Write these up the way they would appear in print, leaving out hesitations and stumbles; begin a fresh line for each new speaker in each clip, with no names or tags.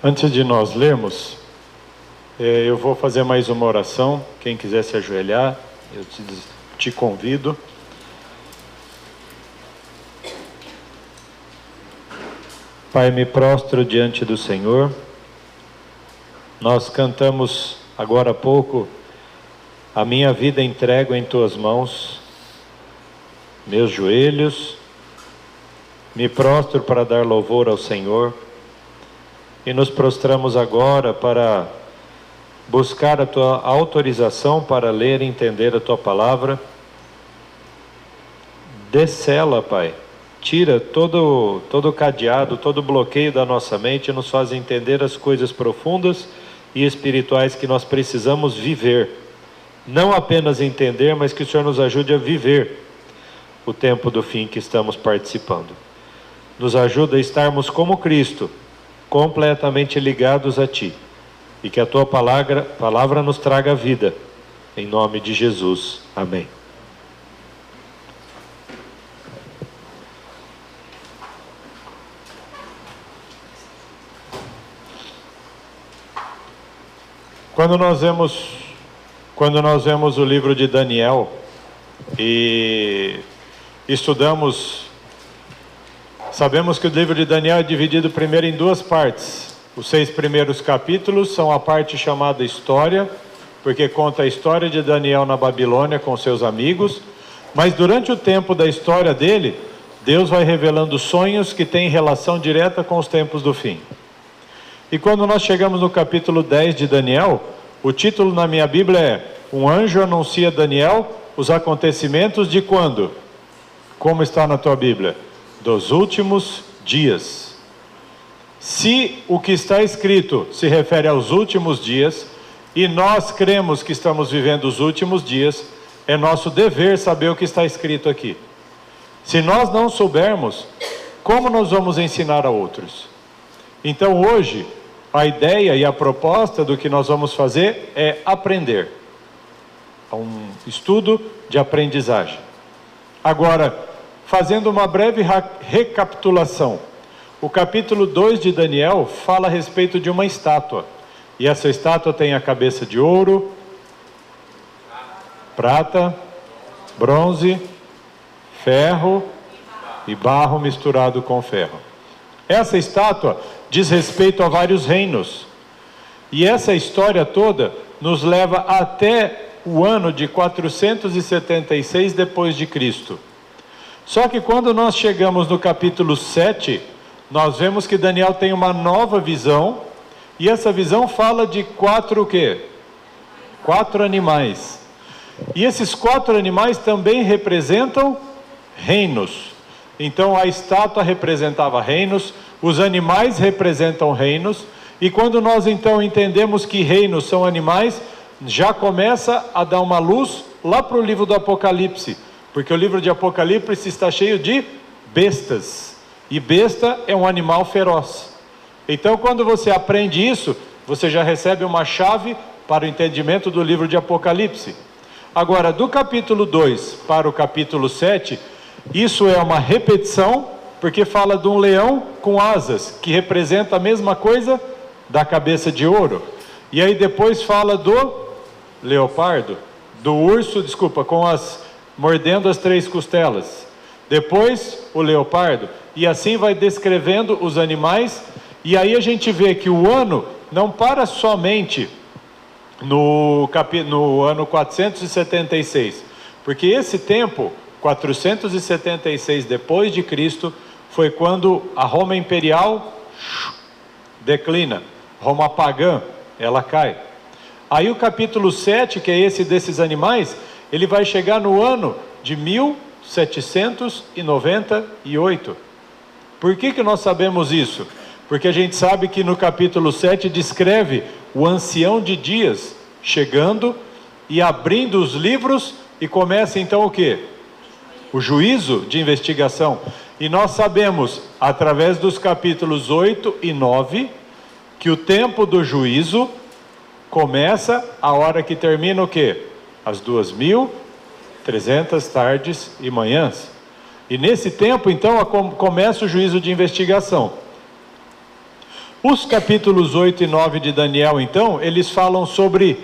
Antes de nós lermos, eu vou fazer mais uma oração. Quem quiser se ajoelhar, eu te convido. Pai, me prostro diante do Senhor. Nós cantamos agora há pouco: a minha vida entrego em tuas mãos, meus joelhos, me prostro para dar louvor ao Senhor. E nos prostramos agora para buscar a tua autorização para ler e entender a tua palavra. Descela, Pai. Tira todo o cadeado, todo o bloqueio da nossa mente e nos faz entender as coisas profundas e espirituais que nós precisamos viver. Não apenas entender, mas que o Senhor nos ajude a viver o tempo do fim que estamos participando. Nos ajuda a estarmos como Cristo, completamente ligados a Ti. E que a Tua palavra nos traga vida. Em nome de Jesus. Amém. Quando nós vemos o livro de Daniel e estudamos, sabemos que o livro de Daniel é dividido primeiro em duas partes. Os 6 primeiros capítulos são a parte chamada História, porque conta a história de Daniel na Babilônia com seus amigos. Mas durante o tempo da história dele, Deus vai revelando sonhos que têm relação direta com os tempos do fim. E quando nós chegamos no capítulo 10 de Daniel, o título na minha Bíblia é: um anjo anuncia a Daniel os acontecimentos de quando? Como está na tua Bíblia? Dos últimos dias. Se o que está escrito se refere aos últimos dias, e nós cremos que estamos vivendo os últimos dias, é nosso dever saber o que está escrito aqui. Se nós não soubermos, como nós vamos ensinar a outros? Então hoje, a ideia e a proposta do que nós vamos fazer é aprender. É um estudo de aprendizagem. Agora, fazendo uma breve recapitulação, o capítulo 2 de Daniel fala a respeito de uma estátua. E essa estátua tem a cabeça de ouro, prata, bronze, ferro e barro misturado com ferro. Essa estátua diz respeito a vários reinos. E essa história toda nos leva até o ano de 476 depois de Cristo. Só que quando nós chegamos no capítulo 7, nós vemos que Daniel tem uma nova visão, e essa visão fala de 4 o quê? 4 animais. E esses 4 animais também representam reinos. Então a estátua representava reinos, os animais representam reinos, e quando nós então entendemos que reinos são animais, já começa a dar uma luz lá para o livro do Apocalipse, porque o livro de Apocalipse está cheio de bestas, e besta é um animal feroz. Então quando você aprende isso, você já recebe uma chave para o entendimento do livro de Apocalipse. Agora, do capítulo 2 para o capítulo 7, isso é uma repetição, porque fala de um leão com asas, que representa a mesma coisa da cabeça de ouro. E aí depois fala do leopardo, do urso, mordendo as 3 costelas. Depois o leopardo, e assim vai descrevendo os animais. E aí a gente vê que o ano não para somente no ano 476, porque esse tempo, 476 depois de Cristo, foi quando a Roma imperial declina, Roma pagã, ela cai. Aí o capítulo 7, que é esse desses animais, ele vai chegar no ano de 1798. Por que nós sabemos isso? Porque a gente sabe que no capítulo 7 descreve o ancião de dias chegando e abrindo os livros, e começa então o quê? O juízo de investigação. E nós sabemos, através dos capítulos 8 e 9, que o tempo do juízo começa a hora que termina o quê? As 2300 tardes e manhãs. E nesse tempo, então, começa o juízo de investigação. Os capítulos 8 e 9 de Daniel, então, eles falam sobre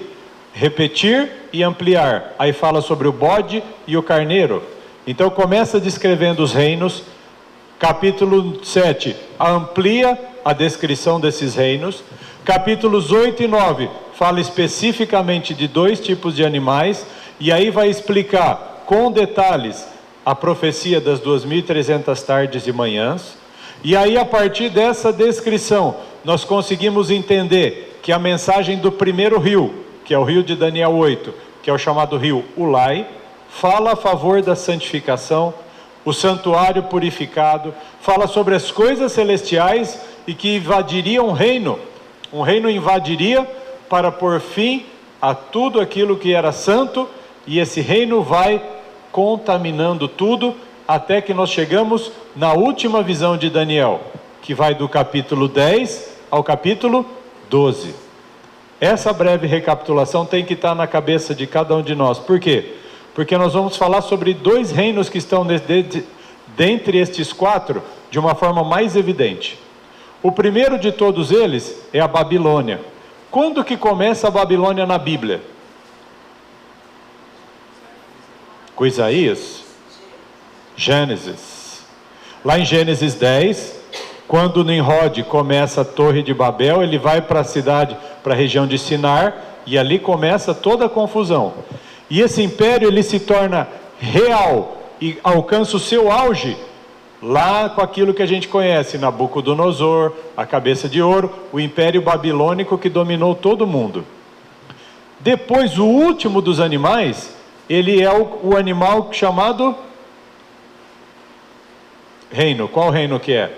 repetir e ampliar. Aí fala sobre o bode e o carneiro. Então começa descrevendo os reinos. Capítulo 7 amplia a descrição desses reinos. Capítulos 8 e 9 fala especificamente de 2 tipos de animais. E aí vai explicar com detalhes a profecia das 2.300 tardes e manhãs. E aí, a partir dessa descrição, nós conseguimos entender que a mensagem do primeiro rio, que é o rio de Daniel 8, que é o chamado rio Ulai, fala a favor da santificação, o santuário purificado, fala sobre as coisas celestiais e que invadiriam um reino invadiria para pôr fim a tudo aquilo que era santo, e esse reino vai contaminando tudo, até que nós chegamos na última visão de Daniel, que vai do capítulo 10 ao capítulo 12. Essa breve recapitulação tem que estar na cabeça de cada um de nós. Por quê? Porque nós vamos falar sobre 2 reinos que estão dentre estes 4 de uma forma mais evidente. O primeiro de todos eles é a Babilônia. Quando que começa a Babilônia na Bíblia? Com Isaías? Gênesis. Lá em Gênesis 10, quando Nimrod começa a Torre de Babel, ele vai para a cidade, para a região de Sinar, e ali começa toda a confusão. E esse império, ele se torna real e alcança o seu auge lá com aquilo que a gente conhece, Nabucodonosor, a cabeça de ouro, o império babilônico que dominou todo mundo. Depois, o último dos animais, ele é o animal chamado reino. Qual reino que é?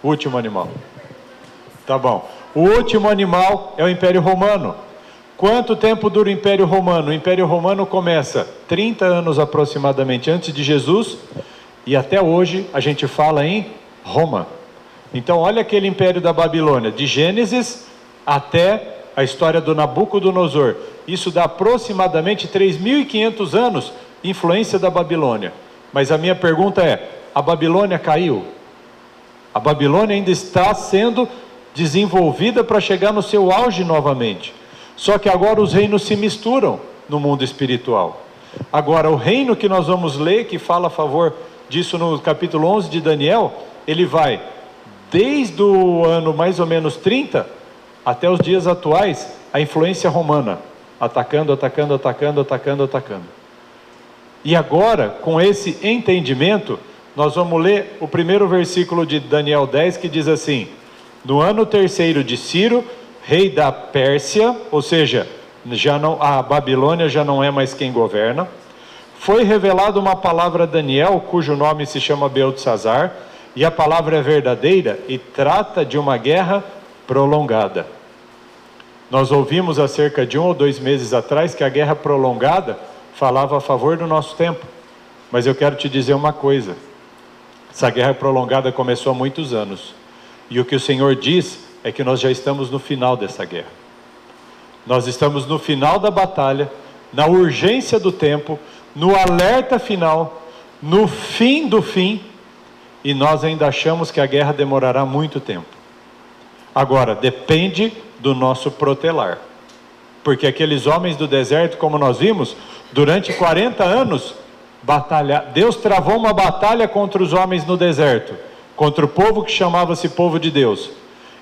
O último animal. Tá bom. O último animal é o Império Romano. Quanto tempo dura o Império Romano? O Império Romano começa 30 anos aproximadamente antes de Jesus, e até hoje a gente fala em Roma. Então olha aquele Império da Babilônia, de Gênesis até a história do Nabucodonosor. Isso dá aproximadamente 3.500 anos de influência da Babilônia. Mas a minha pergunta é, a Babilônia caiu? A Babilônia ainda está sendo desenvolvida para chegar no seu auge novamente. Só que agora os reinos se misturam no mundo espiritual. Agora, o reino que nós vamos ler, que fala a favor disso no capítulo 11 de Daniel, ele vai desde o ano mais ou menos 30 até os dias atuais, a influência romana, atacando. E agora, com esse entendimento, nós vamos ler o primeiro versículo de Daniel 10, que diz assim: no ano 3º de Ciro, rei da Pérsia, ou seja, a Babilônia já não é mais quem governa, foi revelada uma palavra a Daniel, cujo nome se chama Beltesazar, e a palavra é verdadeira e trata de uma guerra prolongada. Nós ouvimos há cerca de 1 ou 2 meses atrás que a guerra prolongada falava a favor do nosso tempo. Mas eu quero te dizer uma coisa: essa guerra prolongada começou há muitos anos. E o que o Senhor diz é que nós já estamos no final dessa guerra. Nós estamos no final da batalha, na urgência do tempo, no alerta final, no fim do fim, e nós ainda achamos que a guerra demorará muito tempo. Agora, depende do nosso protelar. Porque aqueles homens do deserto, como nós vimos, durante 40 anos, Deus travou uma batalha contra os homens no deserto, contra o povo que chamava-se povo de Deus,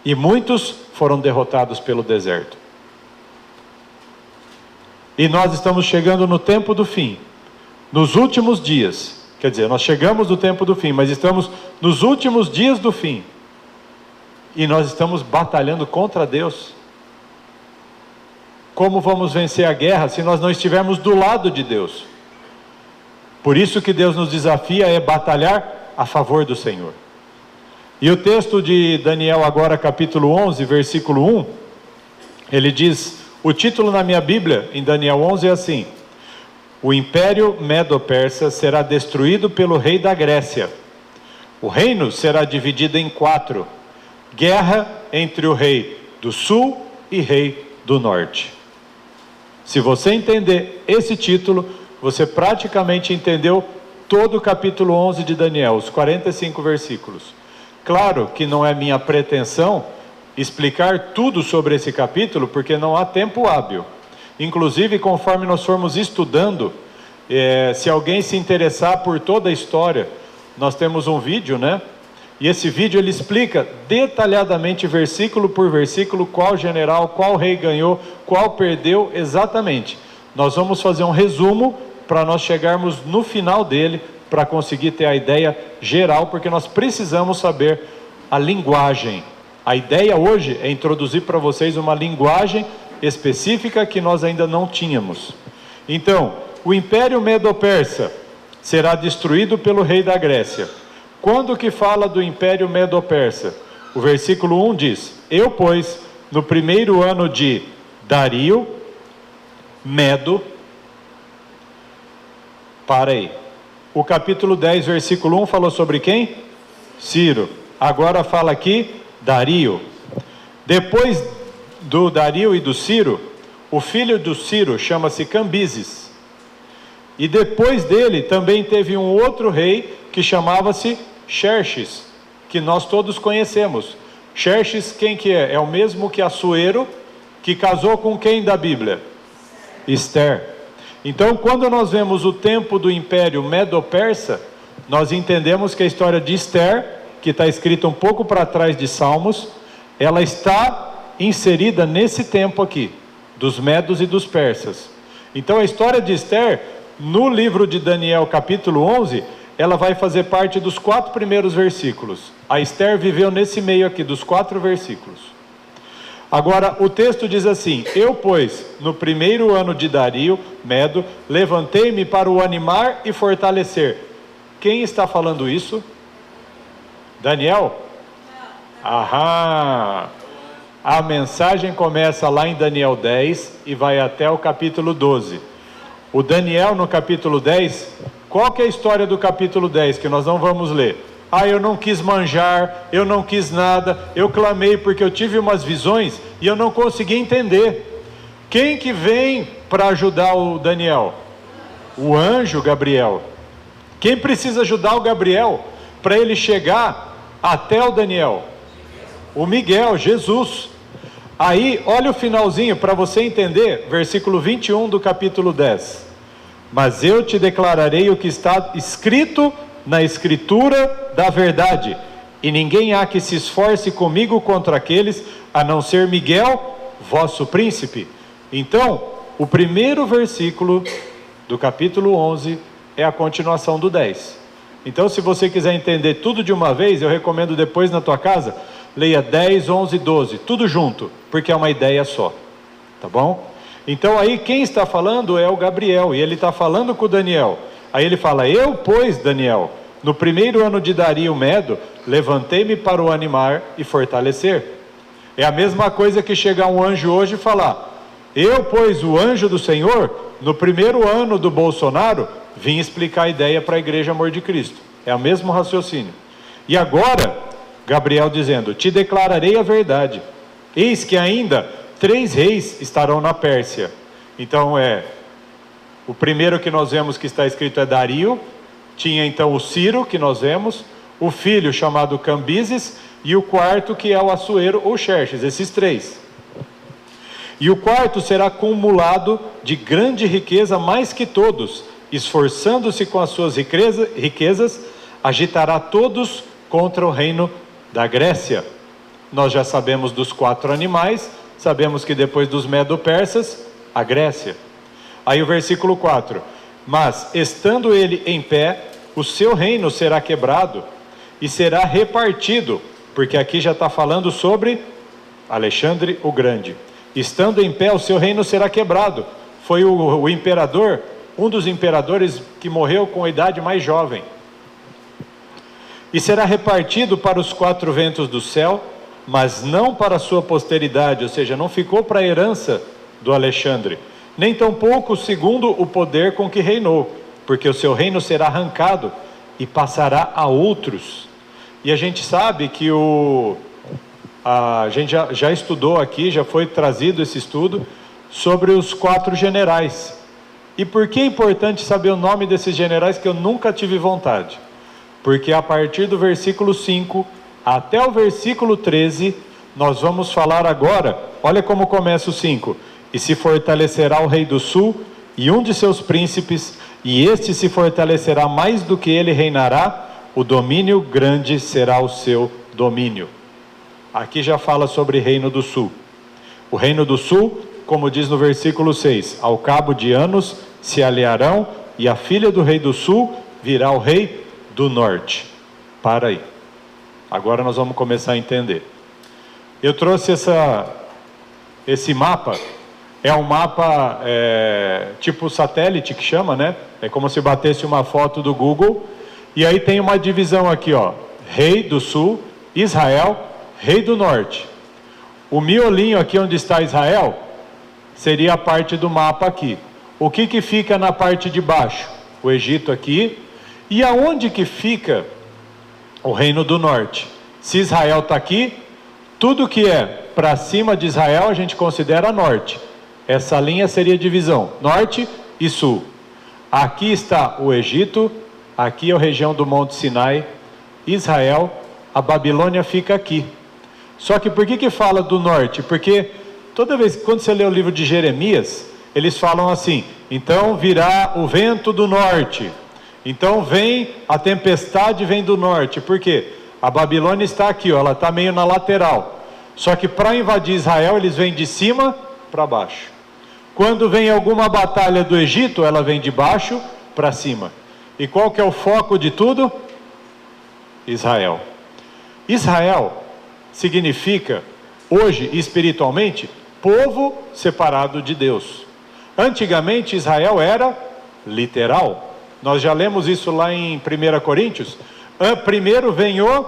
e muitos foram derrotados pelo deserto. E nós estamos chegando no tempo do fim, nos últimos dias. Quer dizer, nós chegamos no tempo do fim, mas estamos nos últimos dias do fim, e nós estamos batalhando contra Deus. Como vamos vencer a guerra se nós não estivermos do lado de Deus? Por isso que Deus nos desafia é batalhar a favor do Senhor. E o texto de Daniel agora, capítulo 11, versículo 1, ele diz, o título na minha Bíblia, em Daniel 11, é assim: o império Medo-Persa será destruído pelo rei da Grécia. O reino será dividido em 4. Guerra entre o rei do sul e rei do norte. Se você entender esse título, você praticamente entendeu todo o capítulo 11 de Daniel, os 45 versículos. Claro que não é minha pretensão explicar tudo sobre esse capítulo, porque não há tempo hábil. Inclusive, conforme nós formos estudando, se alguém se interessar por toda a história, nós temos um vídeo, né? E esse vídeo ele explica detalhadamente, versículo por versículo, qual general, qual rei ganhou, qual perdeu, exatamente. Nós vamos fazer um resumo para nós chegarmos no final dele, para conseguir ter a ideia geral, porque nós precisamos saber a linguagem. A ideia hoje é introduzir para vocês uma linguagem específica que nós ainda não tínhamos. Então, o Império Medo-Persa será destruído pelo rei da Grécia. Quando que fala do Império Medo-Persa? O versículo 1 diz: eu, pois, no primeiro ano de Dario, Medo... Para aí. O capítulo 10, versículo 1 falou sobre quem? Ciro. Agora fala aqui, Dario. Depois do Dario e do Ciro, o filho do Ciro chama-se Cambises. E depois dele também teve um outro rei que chamava-se Xerxes, que nós todos conhecemos. Xerxes, quem que é? É o mesmo que Assuero, que casou com quem da Bíblia? Esther. Então, quando nós vemos o tempo do Império Medo-Persa, nós entendemos que a história de Esther, que está escrita um pouco para trás de Salmos, ela está inserida nesse tempo aqui, dos Medos e dos Persas. Então, a história de Esther, no livro de Daniel, capítulo 11, ela vai fazer parte dos 4 primeiros versículos. A Esther viveu nesse meio aqui, dos 4 versículos. Agora, o texto diz assim: eu, pois, no primeiro ano de Dario, Medo, levantei-me para o animar e fortalecer. Quem está falando isso? Daniel? Aham! A mensagem começa lá em Daniel 10 e vai até o capítulo 12. O Daniel, no capítulo 10, qual que é a história do capítulo 10, que nós não vamos ler? Eu não quis manjar, eu não quis nada, eu clamei porque eu tive umas visões e eu não consegui entender. Quem que vem para ajudar o Daniel? O anjo Gabriel. Quem precisa ajudar o Gabriel para ele chegar até o Daniel? O Miguel, Jesus. Aí, olha o finalzinho para você entender, versículo 21 do capítulo 10. Mas eu te declararei o que está escrito na escritura da verdade, e ninguém há que se esforce comigo contra aqueles, a não ser Miguel, vosso príncipe. Então, o primeiro versículo do capítulo 11 é a continuação do 10. Então, se você quiser entender tudo de uma vez, eu recomendo depois na tua casa, leia 10, 11, 12, tudo junto, porque é uma ideia só, tá bom? Então aí quem está falando é o Gabriel, e ele está falando com o Daniel. Aí ele fala: eu, pois, Daniel, no primeiro ano de Dario Medo, levantei-me para o animar e fortalecer. É a mesma coisa que chegar um anjo hoje e falar: eu, pois, o anjo do Senhor, no primeiro ano do Bolsonaro, vim explicar a ideia para a Igreja Amor de Cristo. É o mesmo raciocínio. E agora, Gabriel dizendo: te declararei a verdade. Eis que ainda 3 reis estarão na Pérsia. Então o primeiro que nós vemos que está escrito é Dario. Tinha então o Ciro, que nós vemos, o filho chamado Cambises, e o quarto que é o Assuero ou Xerxes, esses 3. E o quarto será acumulado de grande riqueza mais que todos, esforçando-se com as suas riquezas, agitará todos contra o reino da Grécia. Nós já sabemos dos 4 animais, sabemos que depois dos Medo-Persas, a Grécia. Aí o versículo 4: mas, estando ele em pé, o seu reino será quebrado e será repartido, porque aqui já está falando sobre Alexandre o Grande. Estando em pé, o seu reino será quebrado. Foi o imperador, um dos imperadores que morreu com a idade mais jovem. E será repartido para os 4 ventos do céu, mas não para a sua posteridade, ou seja, não ficou para a herança do Alexandre, nem tampouco segundo o poder com que reinou, porque o seu reino será arrancado e passará a outros. E a gente sabe que a gente já estudou aqui, já foi trazido esse estudo sobre os 4 generais. E por que é importante saber o nome desses generais, que eu nunca tive vontade? Porque a partir do versículo 5 até o versículo 13, nós vamos falar agora, olha como começa o 5. E se fortalecerá o rei do sul e um de seus príncipes, e este se fortalecerá mais do que ele reinará, o domínio grande será o seu domínio. Aqui já fala sobre reino do sul. O reino do sul, como diz no versículo 6, ao cabo de anos se aliarão, e a filha do rei do sul virá o rei do norte. Para aí. Agora nós vamos começar a entender. Eu trouxe esse mapa. É um mapa tipo satélite que chama, né? É como se batesse uma foto do Google. E aí tem uma divisão aqui, ó. Rei do sul, Israel, rei do norte. O miolinho aqui onde está Israel seria a parte do mapa aqui. O que fica na parte de baixo? O Egito aqui. E aonde que fica o reino do norte? Se Israel está aqui, tudo que é para cima de Israel a gente considera norte. Essa linha seria divisão, norte e sul. Aqui está o Egito, aqui é a região do Monte Sinai, Israel, a Babilônia fica aqui. Só que por que fala do norte? Porque toda vez, quando você lê o livro de Jeremias, eles falam assim, então virá o vento do norte, então vem a tempestade, vem do norte. Por quê? A Babilônia está aqui, ó, ela está meio na lateral. Só que para invadir Israel, eles vêm de cima para baixo. Quando vem alguma batalha do Egito, ela vem de baixo para cima. E qual que é o foco de tudo? Israel. Israel significa, hoje espiritualmente, povo separado de Deus. Antigamente Israel era literal. Nós já lemos isso lá em 1 Coríntios. Primeiro vem o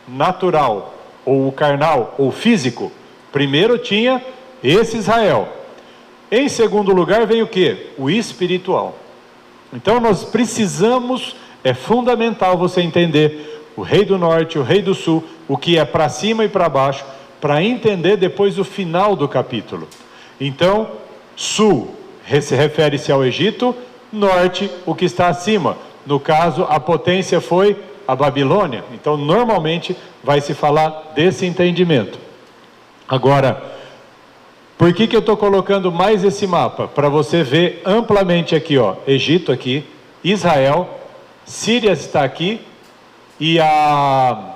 natural, ou o carnal, ou físico. Primeiro tinha esse Israel. Em segundo lugar vem o quê? O espiritual. Então nós precisamos, é fundamental você entender o rei do norte, o rei do sul, o que é para cima e para baixo, para entender depois o final do capítulo. Então, sul refere-se ao Egito, norte, o que está acima. No caso, a potência foi a Babilônia. Então, normalmente, vai se falar desse entendimento. Agora, por que eu estou colocando mais esse mapa? Para você ver amplamente aqui, ó, Egito aqui, Israel, Síria está aqui, e a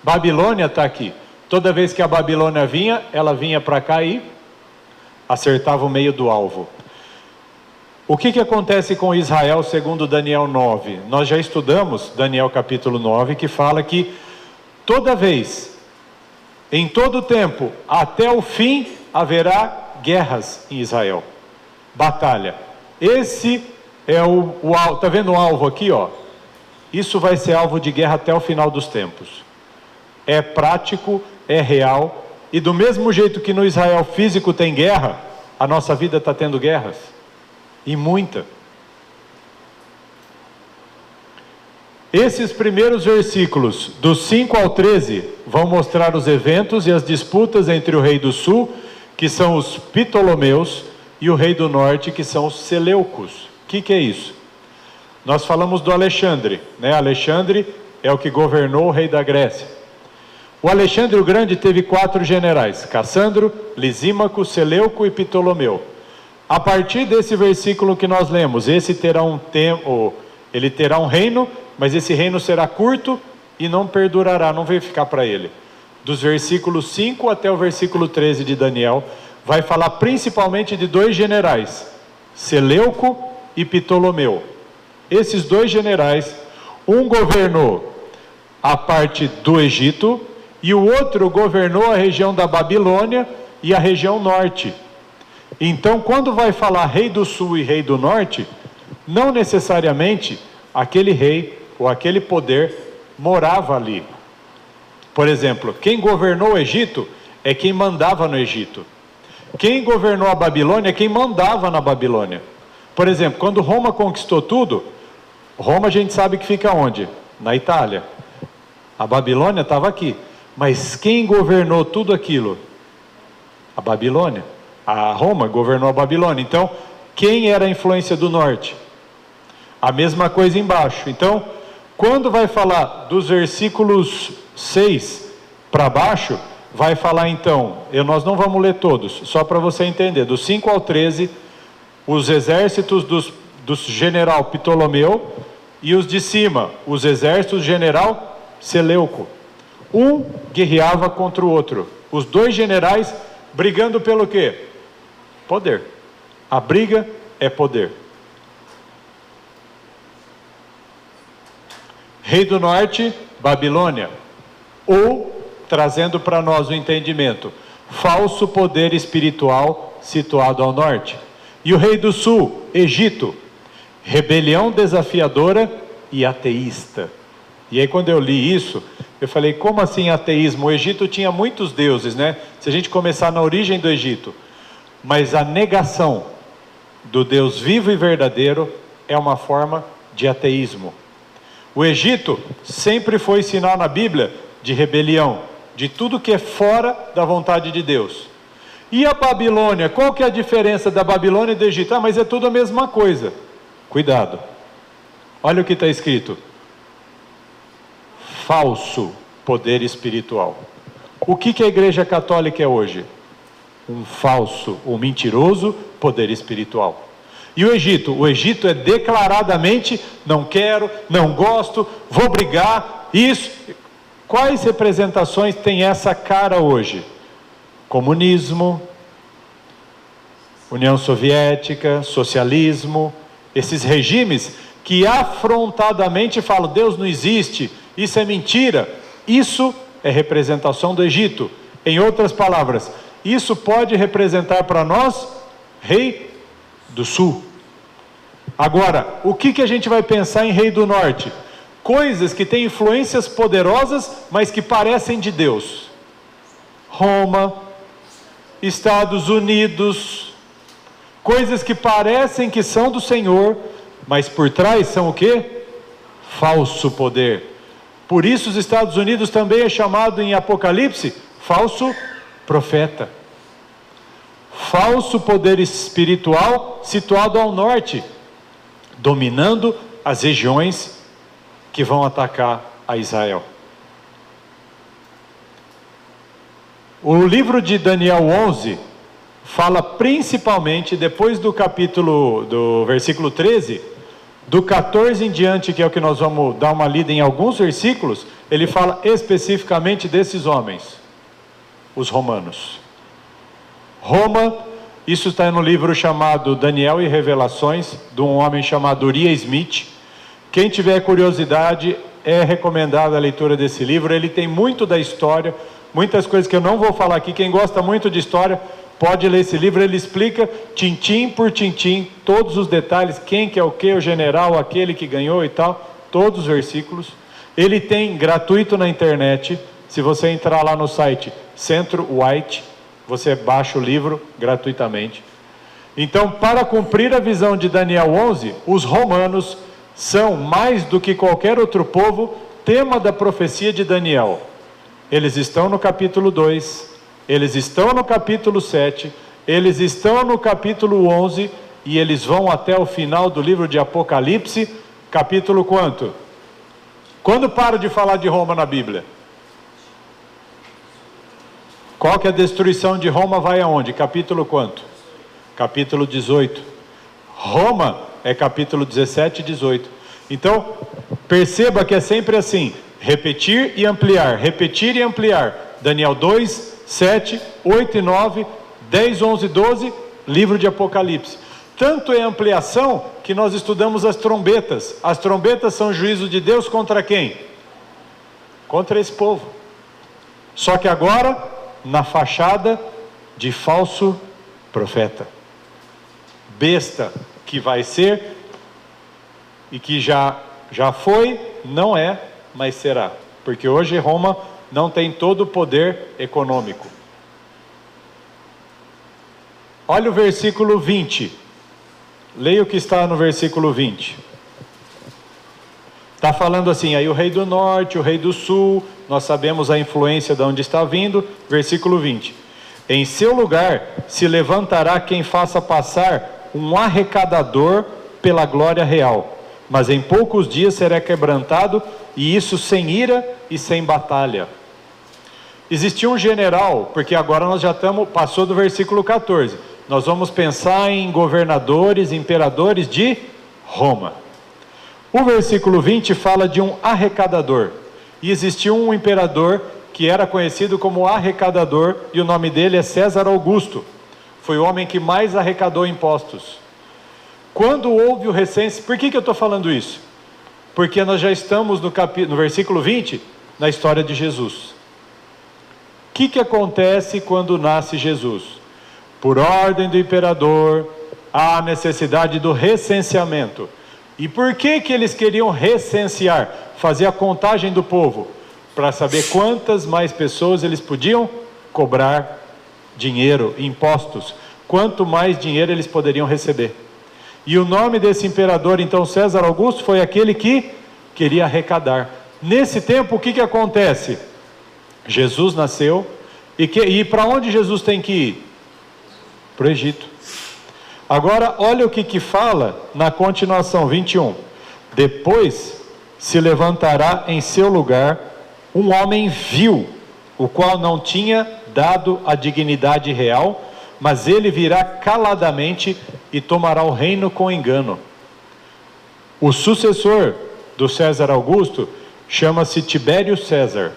Babilônia está aqui. Toda vez que a Babilônia vinha, ela vinha para cá e acertava o meio do alvo. O que acontece com Israel segundo Daniel 9? Nós já estudamos Daniel capítulo 9, que fala que toda vez, em todo tempo, até o fim, haverá guerras em Israel. Batalha. Esse é tá vendo o alvo aqui, ó? Isso vai ser alvo de guerra até o final dos tempos. É prático, é real. E do mesmo jeito que no Israel físico tem guerra, a nossa vida está tendo guerras. E muita. Esses primeiros versículos, dos 5 ao 13, vão mostrar os eventos e as disputas entre o rei do sul, que são os Ptolomeus, e o rei do norte, que são os Seleucos. O que é isso? Nós falamos do Alexandre, né? Alexandre é o que governou o rei da Grécia. O Alexandre o Grande teve 4 generais: Cassandro, Lisímaco, Seleuco e Ptolomeu. A partir desse versículo que nós lemos, esse terá ele terá um reino, mas esse reino será curto e não perdurará, não vai ficar para ele. Dos versículos 5 até o versículo 13 de Daniel, vai falar principalmente de 2 generais, Seleuco e Ptolomeu. Esses 2 generais, um governou a parte do Egito e o outro governou a região da Babilônia e a região norte. Então, quando vai falar rei do sul e rei do norte, não necessariamente aquele rei ou aquele poder morava ali. Por exemplo, quem governou o Egito é quem mandava no Egito. Quem governou a Babilônia é quem mandava na Babilônia. Por exemplo, quando Roma conquistou tudo, Roma a gente sabe que fica onde? Na Itália. A Babilônia estava aqui. Mas quem governou tudo aquilo? A Babilônia. A Roma governou a Babilônia. Então, quem era a influência do norte? A mesma coisa embaixo. Então, quando vai falar dos versículos 6 para baixo, vai falar então, nós não vamos ler todos, só para você entender, do 5 ao 13, os exércitos do general Ptolomeu e os de cima, os exércitos do general Seleuco. Um guerreava contra o outro, os dois generais brigando pelo quê? Poder. A briga é poder. Rei do norte, Babilônia, ou, trazendo para nós o entendimento, falso poder espiritual situado ao norte. E o rei do sul, Egito, rebelião desafiadora e ateísta. E aí quando eu li isso, eu falei, como assim ateísmo? O Egito tinha muitos deuses, né? Se a gente começar na origem do Egito, mas a negação do Deus vivo e verdadeiro é uma forma de ateísmo. O Egito sempre foi sinal na Bíblia de rebelião, de tudo que é fora da vontade de Deus. E a Babilônia, qual que é a diferença da Babilônia e do Egito? Mas é tudo a mesma coisa. Cuidado. Olha o que está escrito. Falso poder espiritual. O que a Igreja Católica é hoje? Um falso, um mentiroso poder espiritual. E o Egito? O Egito é declaradamente, não quero, não gosto, vou brigar, isso. Quais representações tem essa cara hoje? Comunismo, União Soviética, socialismo, esses regimes que afrontadamente falam, Deus não existe, isso é mentira. Isso é representação do Egito. Em outras palavras, isso pode representar para nós, rei do sul. Agora, o que a gente vai pensar em rei do norte? Coisas que têm influências poderosas, mas que parecem de Deus. Roma, Estados Unidos, coisas que parecem que são do Senhor, mas por trás são o quê? Falso poder. Por isso os Estados Unidos também é chamado em Apocalipse, falso profeta. Falso poder espiritual situado ao norte, dominando as regiões que vão atacar a Israel. O livro de Daniel 11 fala principalmente, depois do versículo 13, do 14 em diante, que é o que nós vamos dar uma lida em alguns versículos, ele fala especificamente desses homens, os romanos. Roma, isso está no livro chamado Daniel e Revelações, de um homem chamado Uriah Smith. Quem tiver curiosidade, é recomendada a leitura desse livro. Ele tem muito da história, muitas coisas que eu não vou falar aqui. Quem gosta muito de história, pode ler esse livro. Ele explica, tintim por tintim, todos os detalhes, quem que é o que, o general, aquele que ganhou e tal, todos os versículos. Ele tem gratuito na internet. Se você entrar lá no site Centro White, você baixa o livro gratuitamente. Então, para cumprir a visão de Daniel 11, os romanos são, mais do que qualquer outro povo, tema da profecia de Daniel. Eles estão no capítulo 2, eles estão no capítulo 7, eles estão no capítulo 11, e eles vão até o final do livro de Apocalipse, capítulo quanto? Quando para de falar de Roma na Bíblia? Qual que é a destruição de Roma vai aonde? Capítulo quanto? Capítulo 18. Roma é capítulo 17 e 18. Então, perceba que é sempre assim, repetir e ampliar, repetir e ampliar. Daniel 2, 7, 8 e 9, 10, 11 e 12, livro de Apocalipse. Tanto é ampliação que nós estudamos as trombetas. As trombetas são juízo de Deus contra quem? Contra esse povo. Só que agora, na fachada de falso profeta. Besta que vai ser e que já foi, não é, mas será. Porque hoje Roma não tem todo o poder econômico. Olha o versículo 20. Leia o que está no versículo 20. Está falando assim, aí o rei do norte, o rei do sul, nós sabemos a influência de onde está vindo. Versículo 20. Em seu lugar se levantará quem faça passar um arrecadador pela glória real, mas em poucos dias será quebrantado, e isso sem ira e sem batalha. Existia um general, porque agora nós já passou do versículo 14. Nós vamos pensar em governadores, imperadores de Roma. O versículo 20 fala de um arrecadador. E existia um imperador que era conhecido como arrecadador, e o nome dele é César Augusto. Foi o homem que mais arrecadou impostos. Quando houve o recenseamento... Por que eu estou falando isso? Porque nós já estamos no versículo 20, na história de Jesus. O que acontece quando nasce Jesus? Por ordem do imperador, há a necessidade do recenseamento. E por que eles queriam recensear? Fazer a contagem do povo, para saber quantas mais pessoas eles podiam cobrar dinheiro, impostos. Quanto mais dinheiro eles poderiam receber. E o nome desse imperador, então, César Augusto, foi aquele que queria arrecadar. Nesse tempo, o que acontece? Jesus nasceu, e para onde Jesus tem que ir? Para o Egito. Agora, olha o que fala na continuação, 21. Depois se levantará em seu lugar um homem vil, o qual não tinha dado a dignidade real, mas ele virá caladamente e tomará o reino com engano. O sucessor do César Augusto chama-se Tibério César.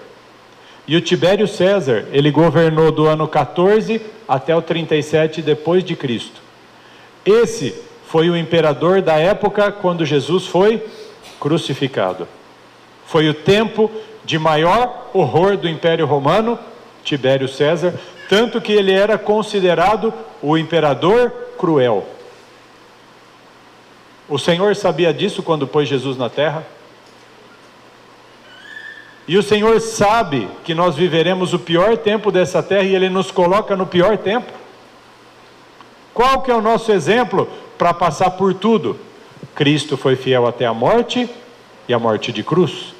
E o Tibério César, ele governou do ano 14 até o 37 depois de Cristo. Esse foi o imperador da época quando Jesus foi crucificado. Foi o tempo de maior horror do Império Romano, Tibério César, tanto que ele era considerado o imperador cruel. O Senhor sabia disso quando pôs Jesus na terra? E o Senhor sabe que nós viveremos o pior tempo dessa terra e Ele nos coloca no pior tempo. Qual que é o nosso exemplo para passar por tudo? Cristo foi fiel até a morte e a morte de cruz.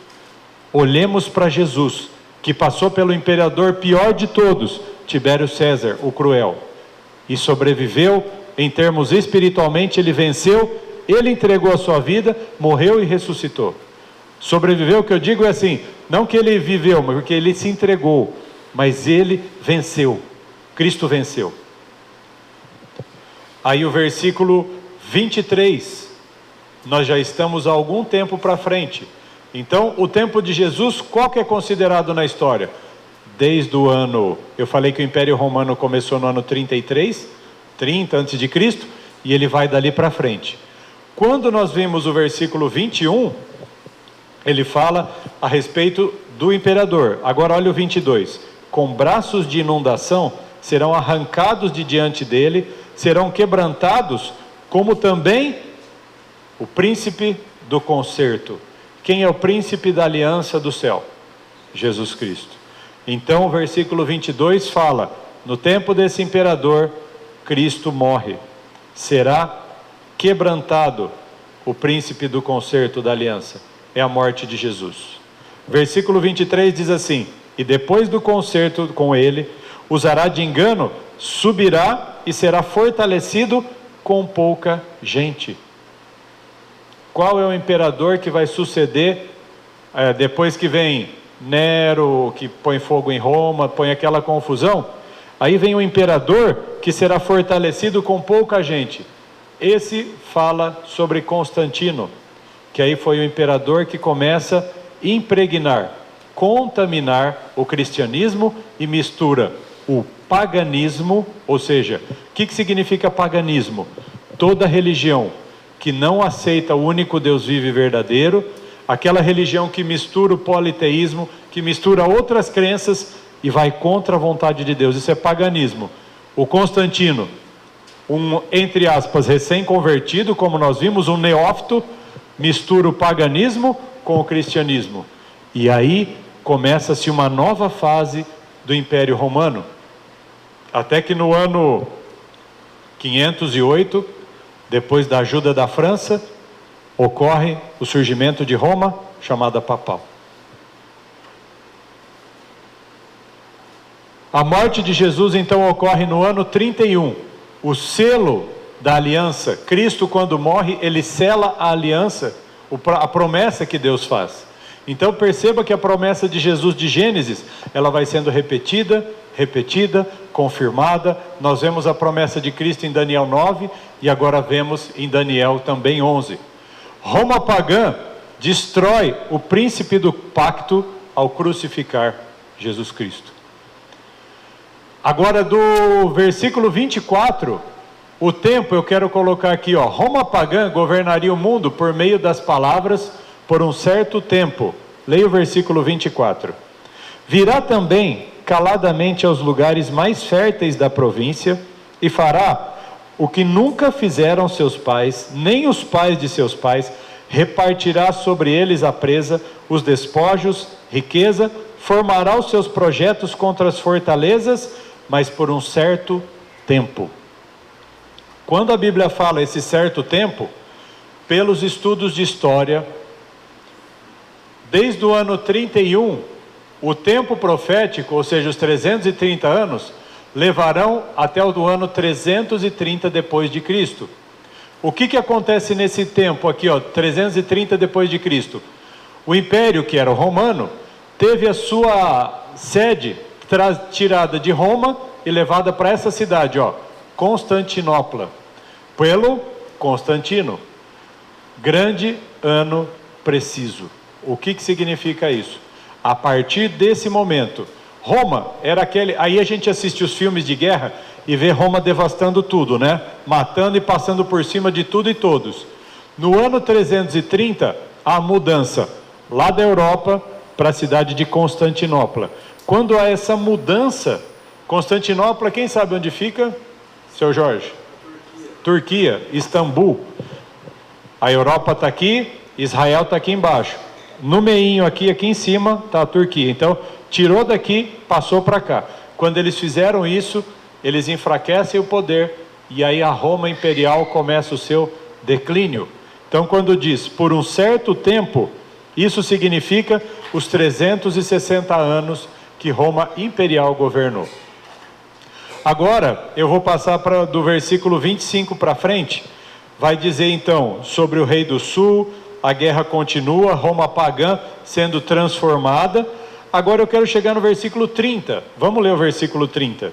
Olhemos para Jesus, que passou pelo imperador pior de todos, Tibério César, o cruel, e sobreviveu em termos espiritualmente, ele venceu, ele entregou a sua vida, morreu e ressuscitou. Sobreviveu, o que eu digo é assim, não que ele viveu, mas porque ele se entregou, mas ele venceu, Cristo venceu. Aí o versículo 23, nós já estamos há algum tempo para frente. Então, o tempo de Jesus, qual que é considerado na história? Desde o ano, eu falei que o Império Romano começou no ano 33, 30 antes de Cristo, e ele vai dali para frente. Quando nós vimos o versículo 21, ele fala a respeito do imperador. Agora olha o 22. Com braços de inundação serão arrancados de diante dele, serão quebrantados, como também o príncipe do concerto. Quem é o príncipe da aliança do céu? Jesus Cristo. Então o versículo 22 fala, no tempo desse imperador, Cristo morre. Será quebrantado o príncipe do concerto da aliança. É a morte de Jesus. Versículo 23 diz assim, e depois do concerto com ele, usará de engano, subirá e será fortalecido com pouca gente. Qual é o imperador que vai suceder depois que vem Nero, que põe fogo em Roma, põe aquela confusão? Aí vem o imperador que será fortalecido com pouca gente. Esse fala sobre Constantino, que aí foi o imperador que começa a impregnar, contaminar o cristianismo e mistura o paganismo, ou seja, o que significa paganismo? Toda religião que não aceita o único Deus vivo e verdadeiro, aquela religião que mistura o politeísmo, que mistura outras crenças e vai contra a vontade de Deus, isso é paganismo. O Constantino, entre aspas, recém-convertido, como nós vimos, um neófito, mistura o paganismo com o cristianismo. E aí começa-se uma nova fase do Império Romano. Até que no ano 508, depois da ajuda da França, ocorre o surgimento de Roma, chamada papal. A morte de Jesus então ocorre no ano 31. O selo da aliança, Cristo quando morre, ele sela a aliança, a promessa que Deus faz. Então perceba que a promessa de Jesus de Gênesis, ela vai sendo repetida, confirmada. Nós vemos a promessa de Cristo em Daniel 9 e agora vemos em Daniel também 11. Roma pagã destrói o príncipe do pacto ao crucificar Jesus Cristo. Agora do versículo 24, o tempo eu quero colocar aqui, ó. Roma pagã governaria o mundo por meio das palavras por um certo tempo. Leia o versículo 24. Virá também caladamente aos lugares mais férteis da província e fará o que nunca fizeram seus pais, nem os pais de seus pais, repartirá sobre eles a presa, os despojos, riqueza, formará os seus projetos contra as fortalezas, mas por um certo tempo. Quando a Bíblia fala esse certo tempo, pelos estudos de história, desde o ano 31, o tempo profético, ou seja, os 330 anos, levarão até o ano 330 depois de Cristo. O que acontece nesse tempo aqui, ó, 330 depois de Cristo? O império, que era o romano, teve a sua sede tirada de Roma e levada para essa cidade, ó, Constantinopla, pelo Constantino. Grande ano preciso. O que significa isso? A partir desse momento, Roma era aquele... Aí a gente assiste os filmes de guerra e vê Roma devastando tudo, né? Matando e passando por cima de tudo e todos. No ano 330, a mudança lá da Europa para a cidade de Constantinopla. Quando há essa mudança, Constantinopla, quem sabe onde fica? Seu Jorge? Turquia, Istambul. A Europa está aqui, Israel está aqui embaixo. No meinho aqui em cima está a Turquia. Então, tirou daqui, passou para cá. Quando eles fizeram isso, eles enfraquecem o poder e aí a Roma imperial começa o seu declínio. Então, quando diz por um certo tempo, isso significa os 360 anos que Roma imperial governou. Agora, eu vou passar do versículo 25 para frente. Vai dizer então sobre o rei do sul, a guerra continua, Roma pagã sendo transformada. Agora eu quero chegar no versículo 30. Vamos ler o versículo 30.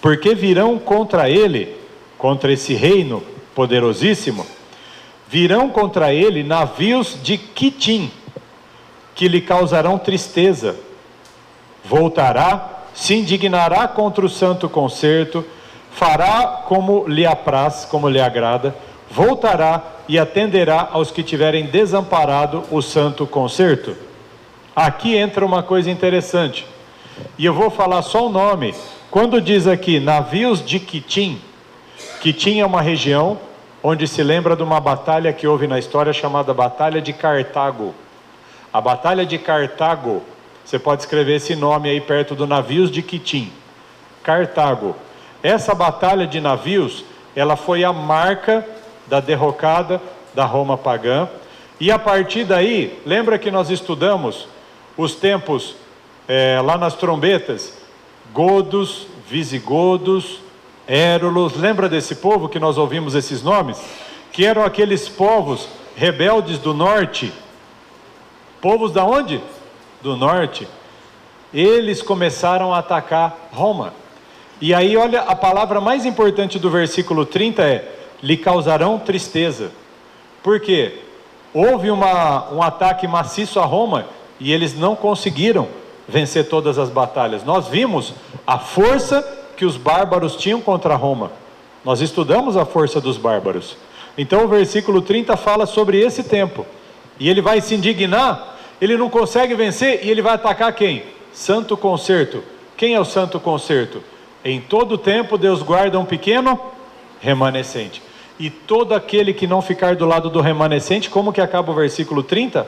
Porque virão contra ele, contra esse reino poderosíssimo, virão contra ele navios de Quitim, que lhe causarão tristeza. Voltará, se indignará contra o santo concerto, fará como lhe apraz, como lhe agrada, voltará e atenderá aos que tiverem desamparado o santo concerto. Aqui entra uma coisa interessante, e eu vou falar só o nome. Quando diz aqui, navios de Quitim, Quitim é uma região onde se lembra de uma batalha que houve na história chamada Batalha de Cartago. A Batalha de Cartago, você pode escrever esse nome aí perto do navios de Quitim, Cartago. Essa batalha de navios, ela foi a marca da derrocada da Roma pagã. E a partir daí, lembra que nós estudamos os tempos lá nas trombetas? Godos, visigodos, érulos. Lembra desse povo que nós ouvimos esses nomes? Que eram aqueles povos rebeldes do norte. Povos da onde? Do norte. Eles começaram a atacar Roma. E aí olha, a palavra mais importante do versículo 30 é: lhe causarão tristeza. Por quê? Houve um ataque maciço a Roma e eles não conseguiram vencer todas as batalhas. Nós vimos a força que os bárbaros tinham contra Roma. Nós estudamos a força dos bárbaros. Então o versículo 30 fala sobre esse tempo. E ele vai se indignar, ele não consegue vencer e ele vai atacar quem? Santo concerto. Quem é o santo concerto? Em todo tempo Deus guarda um pequeno remanescente. E todo aquele que não ficar do lado do remanescente, como que acaba o versículo 30?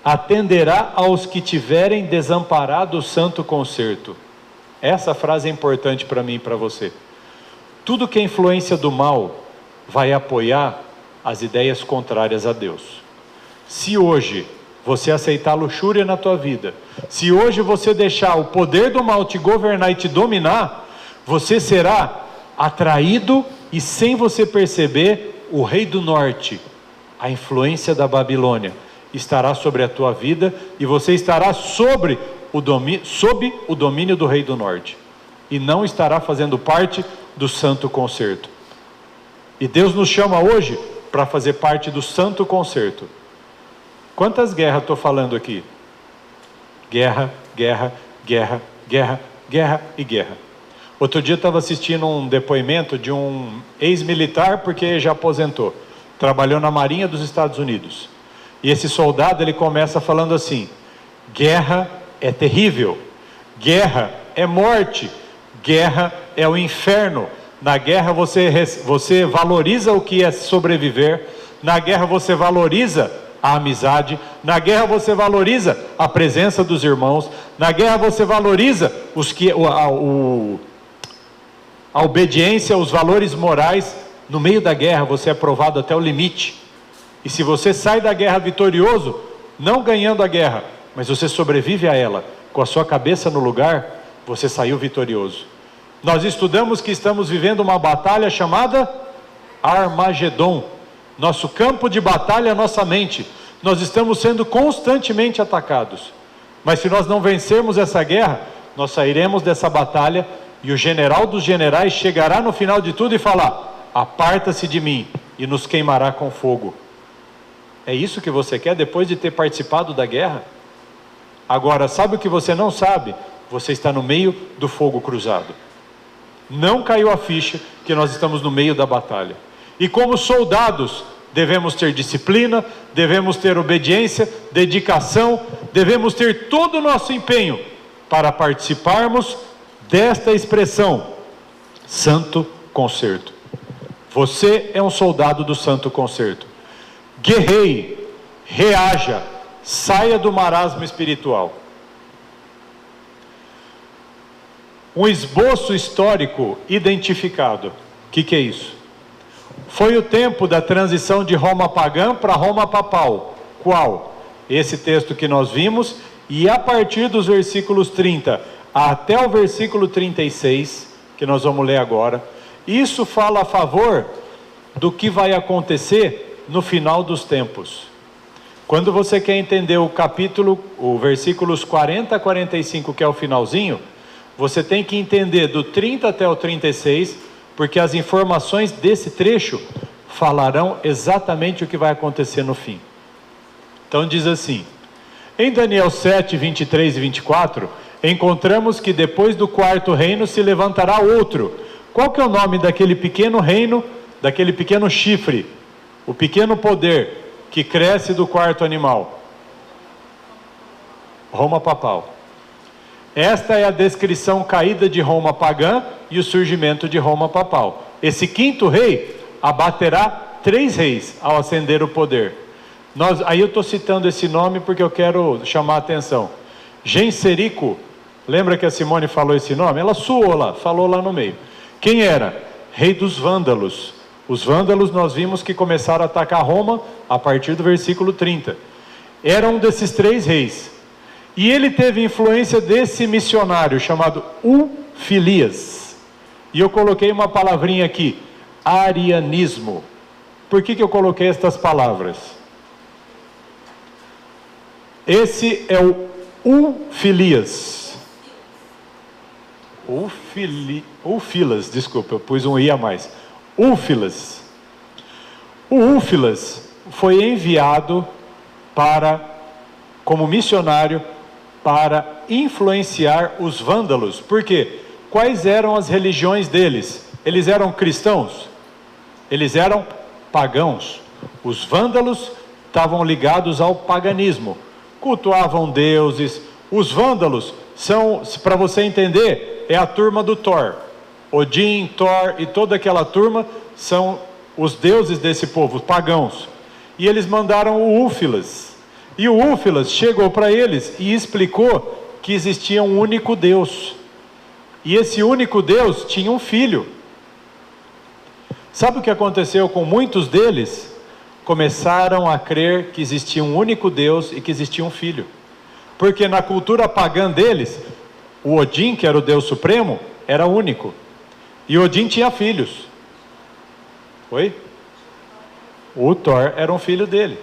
Atenderá aos que tiverem desamparado o santo concerto. Essa frase é importante para mim e para você. Tudo que é influência do mal vai apoiar as ideias contrárias a Deus. Se hoje você aceitar a luxúria na tua vida, se hoje você deixar o poder do mal te governar e te dominar, você será atraído e, sem você perceber, o rei do norte, a influência da Babilônia, estará sobre a tua vida, e você estará sob o domínio do Rei do Norte, e não estará fazendo parte do santo concerto. E Deus nos chama hoje para fazer parte do santo concerto. Quantas guerras estou falando aqui? Guerra, guerra, guerra, guerra, guerra e guerra. Outro dia eu estava assistindo um depoimento de um ex-militar, porque já aposentou, trabalhou na Marinha dos Estados Unidos. E esse soldado, ele começa falando assim: guerra é terrível, guerra é morte, guerra é o inferno. Na guerra você valoriza o que é sobreviver, na guerra você valoriza a amizade, na guerra você valoriza a presença dos irmãos, na guerra você valoriza a obediência, os valores morais. No meio da guerra você é provado até o limite, e se você sai da guerra vitorioso, não ganhando a guerra, mas você sobrevive a ela, com a sua cabeça no lugar, você saiu vitorioso. Nós estudamos que estamos vivendo uma batalha chamada Armagedon. Nosso campo de batalha é a nossa mente. Nós estamos sendo constantemente atacados. Mas se nós não vencermos essa guerra, nós sairemos dessa batalha, e o general dos generais chegará no final de tudo e falar: aparta-se de mim, e nos queimará com fogo. É isso que você quer depois de ter participado da guerra? Agora, sabe o que você não sabe? Você está no meio do fogo cruzado. Não caiu a ficha que nós estamos no meio da batalha. E como soldados, devemos ter disciplina, devemos ter obediência, dedicação, devemos ter todo o nosso empenho para participarmos desta expressão, santo concerto. Você é um soldado do santo concerto. Guerreie, reaja, saia do marasmo espiritual. Um esboço histórico identificado. O que é isso? Foi o tempo da transição de Roma pagã para Roma papal. Qual? Esse texto que nós vimos, e a partir dos versículos 30 até o versículo 36, que nós vamos ler agora, isso fala a favor do que vai acontecer no final dos tempos. Quando você quer entender o capítulo, os versículos 40 a 45, que é o finalzinho, você tem que entender do 30 até o 36, porque as informações desse trecho falarão exatamente o que vai acontecer no fim. Então diz assim: em Daniel 7, 23 e 24, encontramos que depois do quarto reino se levantará outro. Qual que é o nome daquele pequeno reino, daquele pequeno chifre, o pequeno poder que cresce do quarto animal? Roma papal. Esta é a descrição caída de Roma pagã e o surgimento de Roma papal. Esse quinto rei abaterá 3 reis ao ascender o poder. Aí eu estou citando esse nome porque eu quero chamar a atenção. Genserico, lembra que a Simone falou esse nome? Ela suou lá, falou lá no meio. Quem era? Rei dos vândalos. Os vândalos nós vimos que começaram a atacar Roma a partir do versículo 30. Era um desses 3 reis. E ele teve influência desse missionário chamado Ufilias. E eu coloquei uma palavrinha aqui: arianismo. Por que eu coloquei estas palavras? Esse é o Ufilias. Ufilas, desculpa, eu pus um i a mais. Úfilas. O Úfilas foi enviado como missionário para influenciar os vândalos. Por quê? Quais eram as religiões deles? Eles eram cristãos? Eles eram pagãos. Os vândalos estavam ligados ao paganismo, cultuavam deuses. Os vândalos são, para você entender, é a turma do Thor. Odin, Thor e toda aquela turma são os deuses desse povo, pagãos. E eles mandaram o Úfilas. E o Úfilas chegou para eles e explicou que existia um único Deus. E esse único Deus tinha um filho. Sabe o que aconteceu com muitos deles? Começaram a crer que existia um único Deus e que existia um filho. Porque na cultura pagã deles, o Odin, que era o Deus supremo, era único. E Odin tinha filhos. Oi? O Thor era um filho dele.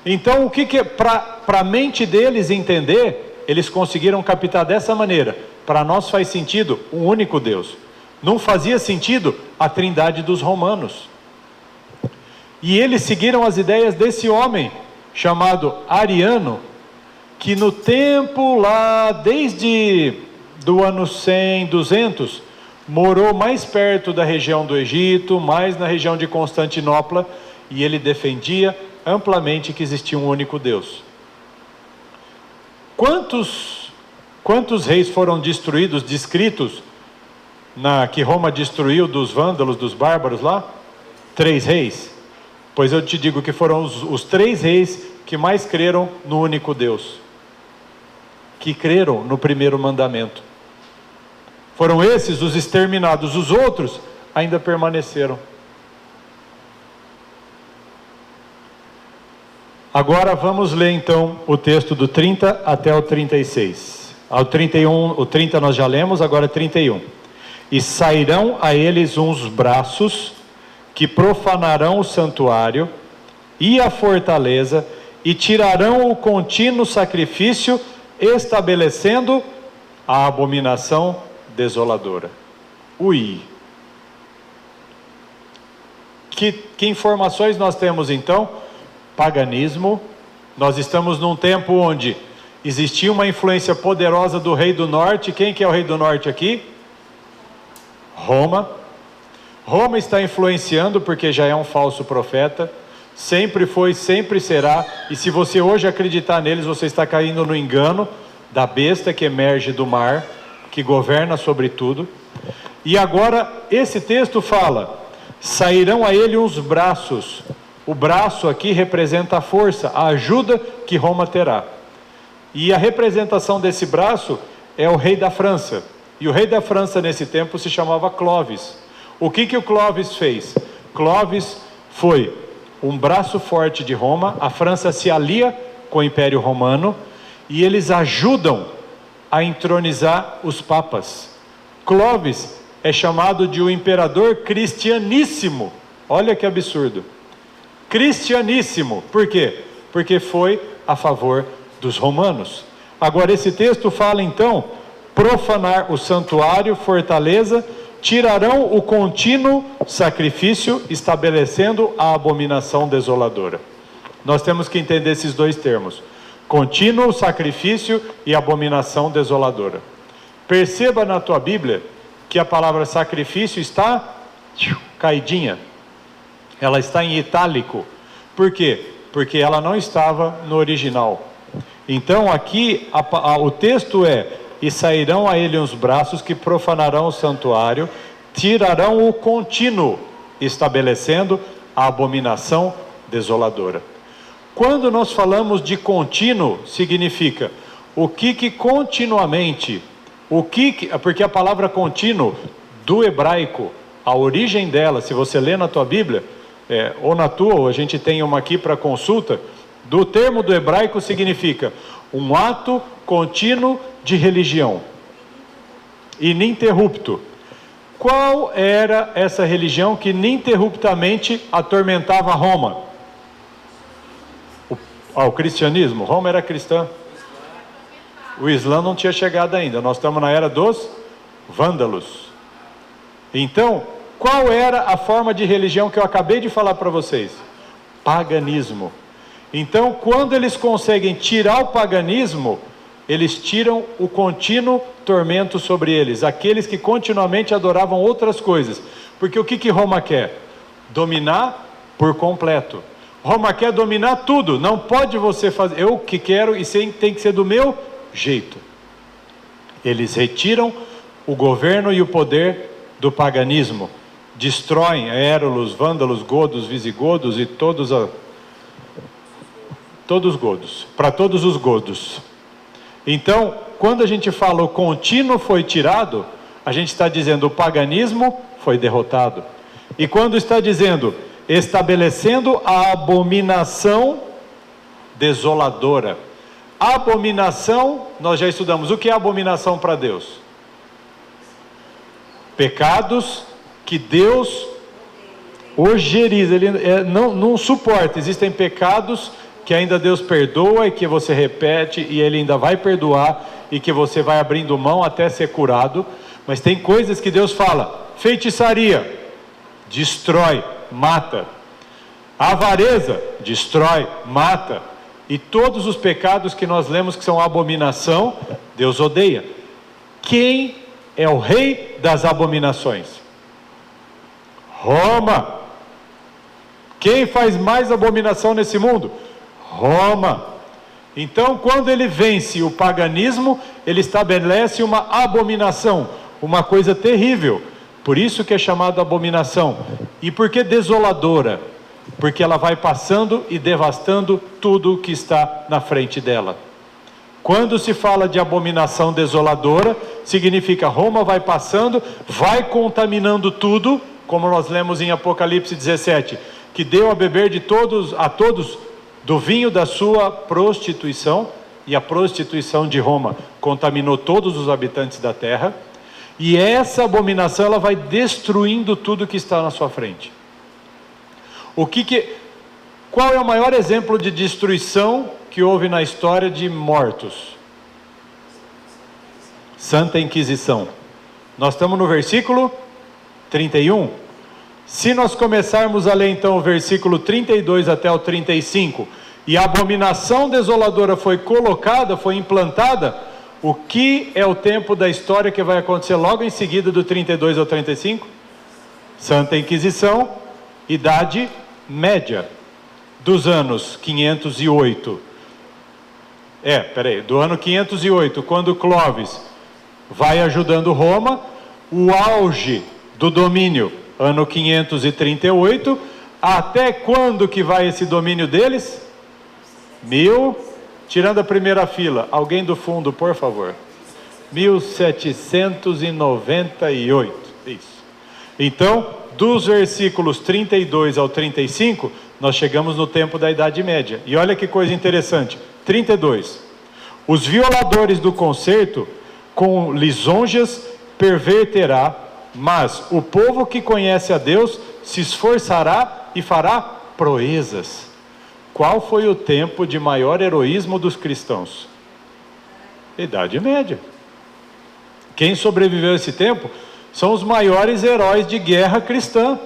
Então, o que para a mente deles entender, eles conseguiram captar dessa maneira. Para nós faz sentido um único Deus. Não fazia sentido a trindade dos romanos. E eles seguiram as ideias desse homem, chamado Ariano, que no tempo lá, desde do ano 100, 200, morou mais perto da região do Egito, mais na região de Constantinopla, e ele defendia amplamente que existia um único Deus. Quantos reis foram destruídos, descritos, que Roma destruiu dos vândalos, dos bárbaros lá? 3 reis. Pois eu te digo que foram os 3 reis que mais creram no único Deus, que creram no primeiro mandamento. Foram esses os exterminados, os outros ainda permaneceram. Agora vamos ler então o texto do 30 até o 36. Ao 31, o 30 nós já lemos, agora 31. E sairão a eles uns braços que profanarão o santuário e a fortaleza e tirarão o contínuo sacrifício, estabelecendo a abominação desoladora. Ui! Que informações nós temos então? Paganismo. Nós estamos num tempo onde existia uma influência poderosa do rei do norte. Quem que é o rei do norte aqui? Roma. Roma está influenciando porque já é um falso profeta. Sempre foi, sempre será. E se você hoje acreditar neles, você está caindo no engano da besta que emerge do mar, que governa sobre tudo. E agora esse texto fala: sairão a ele uns braços. O braço aqui representa a força, a ajuda que Roma terá. E a representação desse braço é o rei da França. E o rei da França nesse tempo se chamava Clovis. O que o Clovis fez? Clovis foi um braço forte de Roma. A França se alia com o Império Romano e eles ajudam a entronizar os papas. Clovis é chamado de o imperador cristianíssimo. Olha que absurdo. Cristianíssimo. Por quê? Porque foi a favor dos romanos. Agora esse texto fala então: profanar o santuário, fortaleza, tirarão o contínuo sacrifício, estabelecendo a abominação desoladora. Nós temos que entender esses 2 termos: contínuo sacrifício e abominação desoladora. Perceba na tua Bíblia que a palavra sacrifício está caidinha. Ela está em itálico. Por quê? Porque ela não estava no original. Então aqui o texto é: e sairão a ele uns braços que profanarão o santuário, tirarão o contínuo, estabelecendo a abominação desoladora. Quando nós falamos de contínuo, significa o que continuamente, porque a palavra contínuo, do hebraico, a origem dela, se você lê na tua Bíblia, ou na tua, ou a gente tem uma aqui para consulta, do termo do hebraico significa um ato contínuo de religião, ininterrupto. Qual era essa religião que ininterruptamente atormentava Roma? O cristianismo. Roma era cristã. O Islã não tinha chegado ainda. Nós estamos na era dos vândalos. Então, qual era a forma de religião que eu acabei de falar para vocês? Paganismo. Então, quando eles conseguem tirar o paganismo, eles tiram o contínuo tormento sobre eles, aqueles que continuamente adoravam outras coisas. Porque o que Roma quer? Dominar por completo. Roma quer dominar tudo. Não pode você fazer, eu que quero, e tem que ser do meu jeito. Eles retiram o governo e o poder do paganismo. Destroem érulos, vândalos, godos, visigodos e todos godos, para todos os godos. Então, quando a gente fala o contínuo foi tirado, a gente está dizendo o paganismo foi derrotado. E quando está dizendo estabelecendo a abominação desoladora. Abominação, nós já estudamos. O que é abominação para Deus? Pecados que Deus ojeriza, Ele não suporta. Existem pecados que ainda Deus perdoa e que você repete e Ele ainda vai perdoar e que você vai abrindo mão até ser curado. Mas tem coisas que Deus fala: feitiçaria, destrói, mata. Avareza, destrói, mata. E todos os pecados que nós lemos que são abominação, Deus odeia. Quem é o rei das abominações? Roma. Quem faz mais abominação nesse mundo? Roma. Então, quando ele vence o paganismo, ele estabelece uma abominação, uma coisa terrível. Por isso que é chamado abominação. E por que desoladora? Porque ela vai passando e devastando tudo que está na frente dela. Quando se fala de abominação desoladora, significa Roma vai passando, vai contaminando tudo, como nós lemos em Apocalipse 17, que deu a beber a todos do vinho da sua prostituição, e a prostituição de Roma contaminou todos os habitantes da terra, e essa abominação ela vai destruindo tudo que está na sua frente. Qual é o maior exemplo de destruição que houve na história de mortos? Santa Inquisição. Nós estamos no versículo 31. Se nós começarmos a ler então o versículo 32 até o 35, e a abominação desoladora foi colocada, foi implantada, o que é o tempo da história que vai acontecer logo em seguida do 32 ao 35? Santa Inquisição, Idade Média, dos anos 508. Do ano 508, quando Clovis vai ajudando Roma, o auge do domínio, ano 538, até quando que vai esse domínio deles? Tirando a primeira fila, alguém do fundo, por favor. 1798, isso. Então, dos versículos 32 ao 35, nós chegamos no tempo da Idade Média. E olha que coisa interessante. 32. Os violadores do concerto com lisonjas perverterá, mas o povo que conhece a Deus se esforçará e fará proezas. Qual foi o tempo de maior heroísmo dos cristãos? Idade Média. Quem sobreviveu a esse tempo são os maiores heróis de guerra cristã.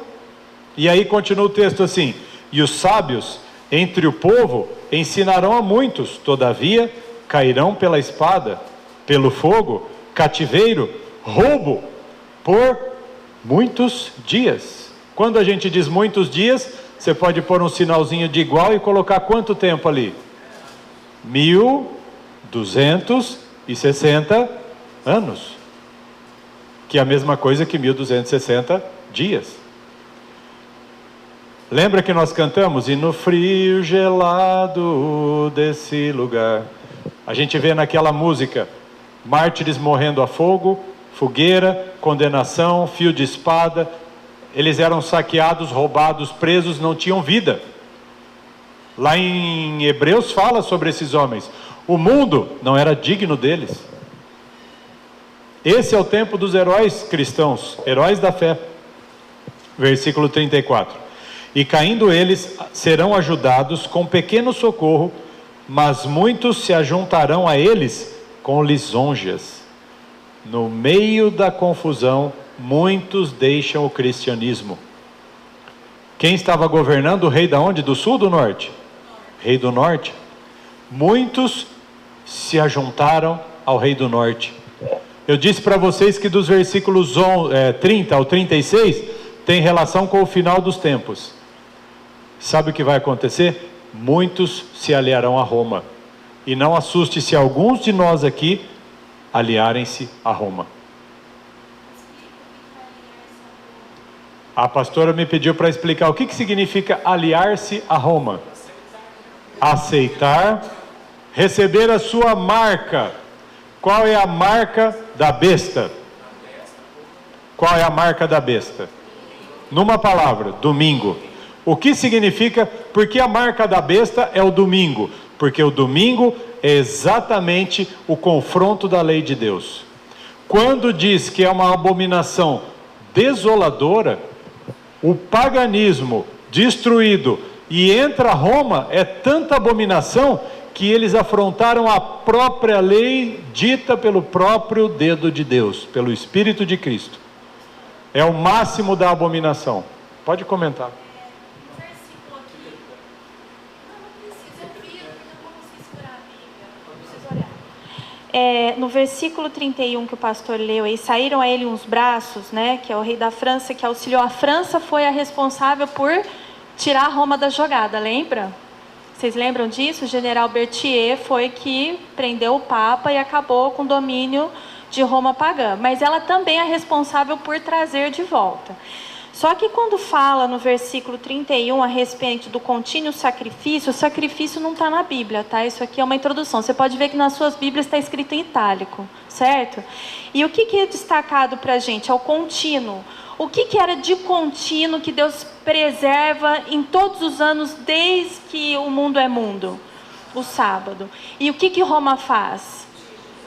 E aí continua o texto assim: e os sábios entre o povo ensinarão a muitos, todavia cairão pela espada, pelo fogo, cativeiro, roubo, por muitos dias. Quando a gente diz muitos dias, você pode pôr um sinalzinho de igual e colocar quanto tempo ali? 1260 anos. Que é a mesma coisa que 1260 dias. Lembra que nós cantamos? E no frio gelado desse lugar. A gente vê naquela música mártires morrendo a fogo, fogueira, condenação, fio de espada. Eles eram saqueados, roubados, presos, não tinham vida. Lá em Hebreus fala sobre esses homens. O mundo não era digno deles. Esse é o tempo dos heróis cristãos, heróis da fé. Versículo 34. E caindo eles, serão ajudados com pequeno socorro, mas muitos se ajuntarão a eles com lisonjas. No meio da confusão, muitos deixam o cristianismo. Quem estava governando? O rei da onde? Do sul ou do norte? Rei do norte. Muitos se ajuntaram ao rei do norte. Eu disse para vocês que dos versículos 30 ao 36 tem relação com o final dos tempos. Sabe o que vai acontecer? Muitos se aliarão a Roma. E não assuste se alguns de nós aqui aliarem-se a Roma. A pastora me pediu para explicar o que significa aliar-se a Roma. Aceitar, receber a sua marca. Qual é a marca da besta? Qual é a marca da besta? Numa palavra, domingo. O que significa? Porque a marca da besta é o domingo. Porque o domingo é exatamente o confronto da lei de Deus. Quando diz que é uma abominação desoladora, o paganismo destruído E entra Roma, é tanta abominação que eles afrontaram a própria lei dita pelo próprio dedo de Deus, pelo Espírito de Cristo. É o máximo da abominação. Pode comentar.
No versículo 31 que o pastor leu aí, saíram a ele uns braços, né, que é o rei da França, que auxiliou a França, foi a responsável por tirar Roma da jogada, lembra? Vocês lembram disso? O general Berthier foi que prendeu o Papa e acabou com o domínio de Roma pagã, mas ela também é responsável por trazer de volta. Só que quando fala no versículo 31 a respeito do contínuo sacrifício, o sacrifício não está na Bíblia, tá? Isso aqui é uma introdução. Você pode ver que nas suas Bíblias está escrito em itálico, certo? E o que é destacado para a gente? É o contínuo. O que era de contínuo que Deus preserva em todos os anos, desde que o mundo é mundo? O sábado. E o que Roma faz?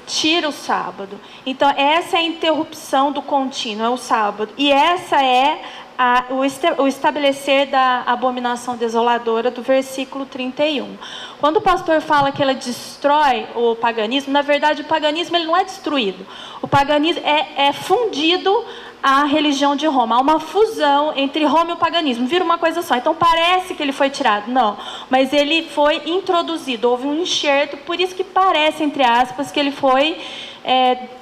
Tira o sábado. Então essa é a interrupção do contínuo, é o sábado. E essa é o estabelecer da abominação desoladora do versículo 31. Quando o pastor fala que ela destrói o paganismo, na verdade o paganismo ele não é destruído. O paganismo é fundido à religião de Roma. Há uma fusão entre Roma e o paganismo. Vira uma coisa só. Então parece que ele foi tirado. Não. Mas ele foi introduzido. Houve um enxerto. Por isso que parece, entre aspas, que ele foi...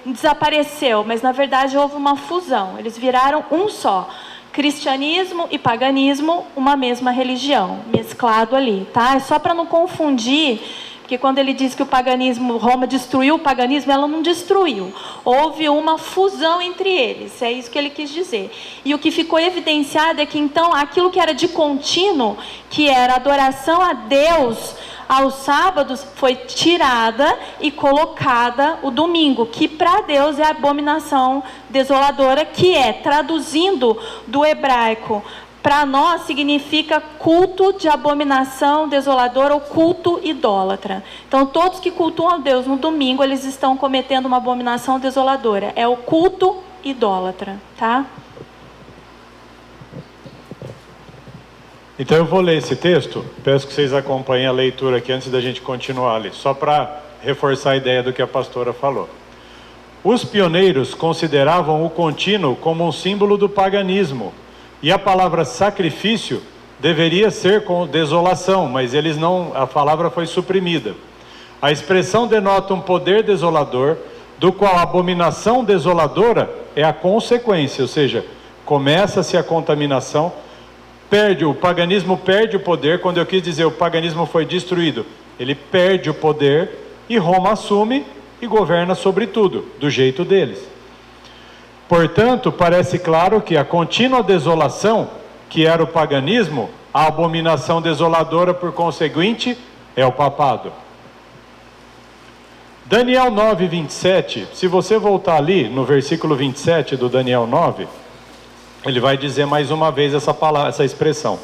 desapareceu. Mas na verdade houve uma fusão. Eles viraram um só. Cristianismo e paganismo, uma mesma religião. Mesclado ali. Tá? É só para não confundir... Porque quando ele diz que o paganismo, Roma destruiu o paganismo, ela não destruiu. Houve uma fusão entre eles, é isso que ele quis dizer. E o que ficou evidenciado é que então aquilo que era de contínuo, que era adoração a Deus aos sábados, foi tirada e colocada o domingo, que para Deus é a abominação desoladora, que é, traduzindo do hebraico, para nós significa culto de abominação desoladora ou culto idólatra. Então todos que cultuam a Deus no domingo, eles estão cometendo uma abominação desoladora. É o culto idólatra, tá?
Então eu vou ler esse texto, peço que vocês acompanhem a leitura aqui antes da gente continuar ali, só para reforçar a ideia do que a pastora falou. Os pioneiros consideravam o contínuo como um símbolo do paganismo, e a palavra sacrifício deveria ser com desolação, mas eles não, a palavra foi suprimida. A expressão denota um poder desolador, do qual a abominação desoladora é a consequência, ou seja, começa-se a contaminação, o paganismo perde o poder. Quando eu quis dizer o paganismo foi destruído, ele perde o poder e Roma assume e governa sobre tudo, do jeito deles. Portanto, parece claro que a contínua desolação, que era o paganismo, a abominação desoladora, por conseguinte, é o papado. Daniel 9, 27, se você voltar ali no versículo 27 do Daniel 9, ele vai dizer mais uma vez essa palavra, essa expressão.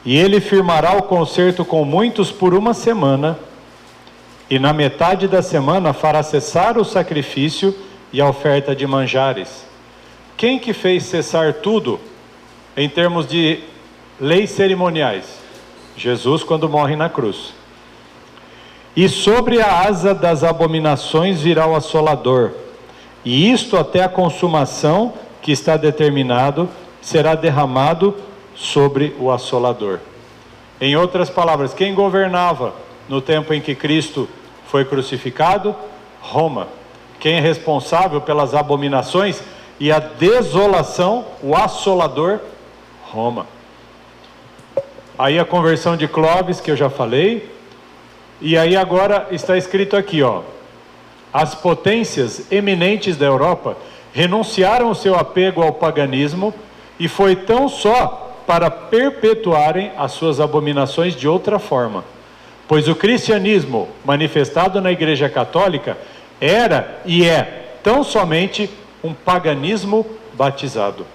E ele firmará o concerto com muitos por uma semana, e na metade da semana fará cessar o sacrifício e a oferta de manjares. Quem que fez cessar tudo em termos de leis cerimoniais? Jesus, quando morre na cruz. E sobre a asa das abominações virá o assolador, e isto até a consumação que está determinado será derramado sobre o assolador. Em outras palavras, quem governava no tempo em que Cristo foi crucificado? Roma. Quem é responsável pelas abominações e a desolação, o assolador? Roma. Aí a conversão de Clóvis, que eu já falei, e aí agora está escrito aqui, ó: as potências eminentes da Europa renunciaram ao seu apego ao paganismo, e foi tão só para perpetuarem as suas abominações de outra forma. Pois o cristianismo manifestado na Igreja Católica era e é tão somente um paganismo batizado.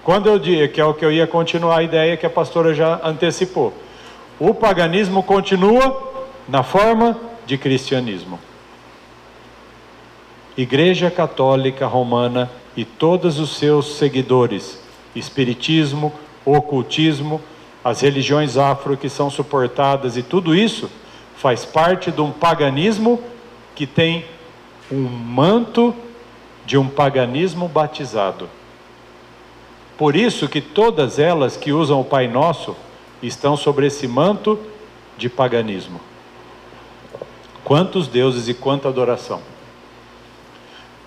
Quando eu digo, que é o que eu ia continuar a ideia que a pastora já antecipou, o paganismo continua na forma de cristianismo. Igreja Católica Romana e todos os seus seguidores espiritismo, ocultismo, as religiões afro que são suportadas, e tudo isso faz parte de um paganismo que tem um manto de um paganismo batizado. Por isso que todas elas que usam o Pai Nosso estão sobre esse manto de paganismo. Quantos deuses e quanta adoração!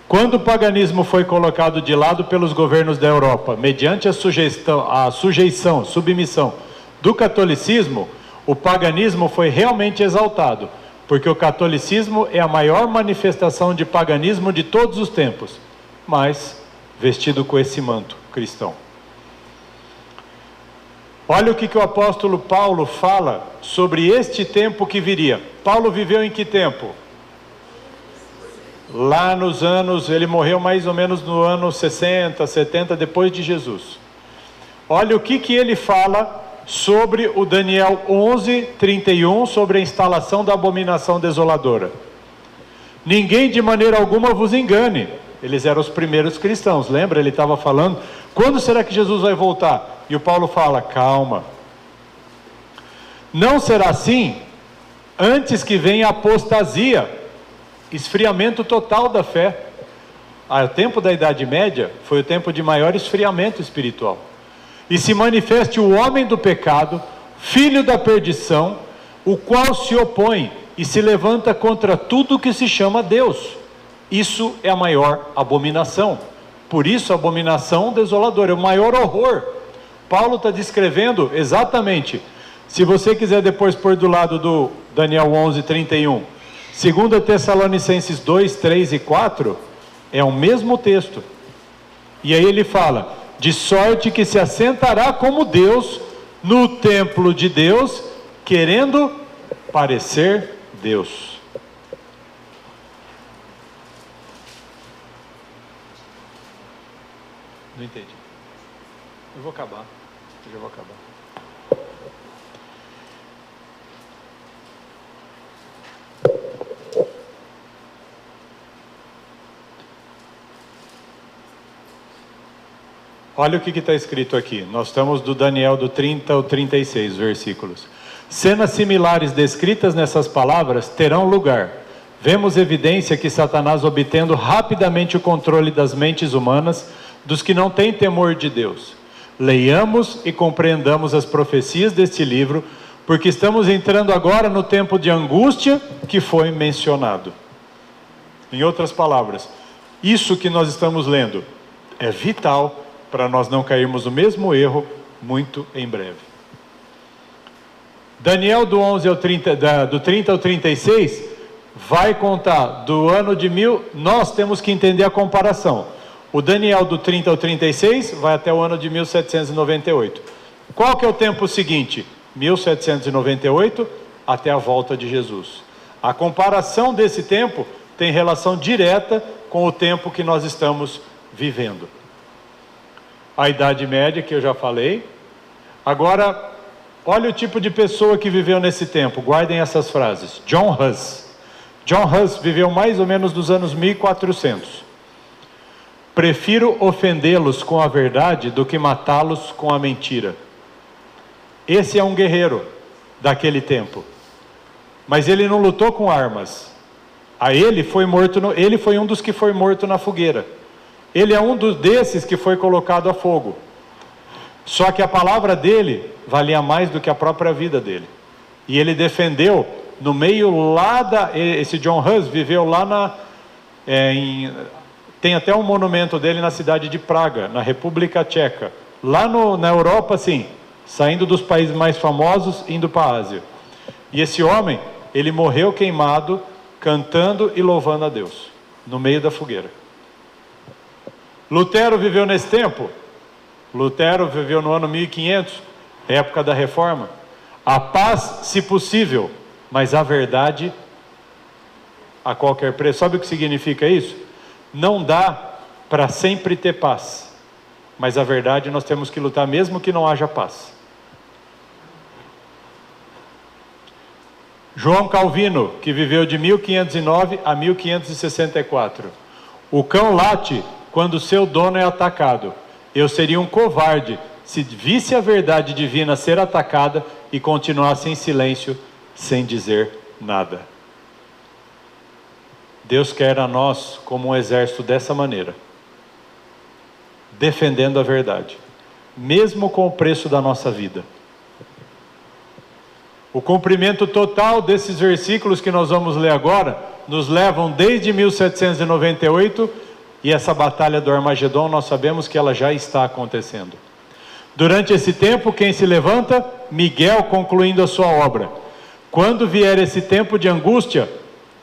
Quando o paganismo foi colocado de lado pelos governos da Europa, mediante a submissão do catolicismo, o paganismo foi realmente exaltado, porque o catolicismo é a maior manifestação de paganismo de todos os tempos, mas vestido com esse manto cristão. Olha o que o apóstolo Paulo fala sobre este tempo que viria. Paulo viveu em que tempo? Lá nos anos, ele morreu mais ou menos no ano 60, 70 depois de Jesus. Olha o que ele fala sobre o Daniel 11, 31, sobre a instalação da abominação desoladora. Ninguém de maneira alguma vos engane. Eles eram os primeiros cristãos, lembra? Ele estava falando, quando será que Jesus vai voltar? E o Paulo fala, calma. Não será assim antes que venha a apostasia, esfriamento total da fé. O tempo da Idade Média foi o tempo de maior esfriamento espiritual. E se manifeste o homem do pecado, filho da perdição, o qual se opõe e se levanta contra tudo que se chama Deus. Isso é a maior abominação. Por isso a abominação desoladora, é o maior horror. Paulo está descrevendo exatamente, se você quiser depois pôr do lado do Daniel 11, 31, 2 Tessalonicenses 2, 3 e 4, é o mesmo texto. E aí ele fala, de sorte que se assentará como Deus no templo de Deus, querendo parecer Deus. Não entendi. Eu vou acabar. Eu já vou acabar. Olha o que está escrito aqui. Nós estamos do Daniel do 30 ao 36 versículos. Cenas similares descritas nessas palavras terão lugar. Vemos evidência que Satanás, obtendo rapidamente o controle das mentes humanas, dos que não têm temor de Deus. Leiamos e compreendamos as profecias deste livro, porque estamos entrando agora no tempo de angústia que foi mencionado. Em outras palavras, isso que nós estamos lendo é vital para nós não cairmos no mesmo erro muito em breve. Daniel do 30 ao 36 vai contar do ano de 1000, nós temos que entender a comparação. O Daniel do 30 ao 36 vai até o ano de 1798. Qual que é o tempo seguinte? 1798 até a volta de Jesus. A comparação desse tempo tem relação direta com o tempo que nós estamos vivendo. A Idade Média, que eu já falei. Agora, olha o tipo de pessoa que viveu nesse tempo. Guardem essas frases. John Huss. John Huss viveu mais ou menos dos anos 1400. Prefiro ofendê-los com a verdade do que matá-los com a mentira. Esse é um guerreiro daquele tempo. Mas ele não lutou com armas. Ele foi um dos que foi morto na fogueira. Ele é um desses que foi colocado a fogo. Só que a palavra dele valia mais do que a própria vida dele. E ele defendeu no meio lá esse John Huss viveu lá tem até um monumento dele na cidade de Praga, na República Tcheca. Lá na Europa, sim, saindo dos países mais famosos, indo para a Ásia. E esse homem, ele morreu queimado, cantando e louvando a Deus, no meio da fogueira. Lutero viveu nesse tempo? Lutero viveu no ano 1500, época da Reforma. A paz, se possível, mas a verdade a qualquer preço. Sabe o que significa isso? Não dá para sempre ter paz, mas a verdade nós temos que lutar mesmo que não haja paz. João Calvino, que viveu de 1509 a 1564. O cão late quando seu dono é atacado, Eu seria um covarde se visse a verdade divina ser atacada e continuasse em silêncio, sem dizer nada. Deus quer a nós como um exército dessa maneira, defendendo a verdade, mesmo com o preço da nossa vida. O cumprimento total desses versículos que nós vamos ler agora, nos levam desde 1798, e essa batalha do Armagedon, nós sabemos que ela já está acontecendo. Durante esse tempo, quem se levanta? Miguel, concluindo a sua obra. Quando vier esse tempo de angústia,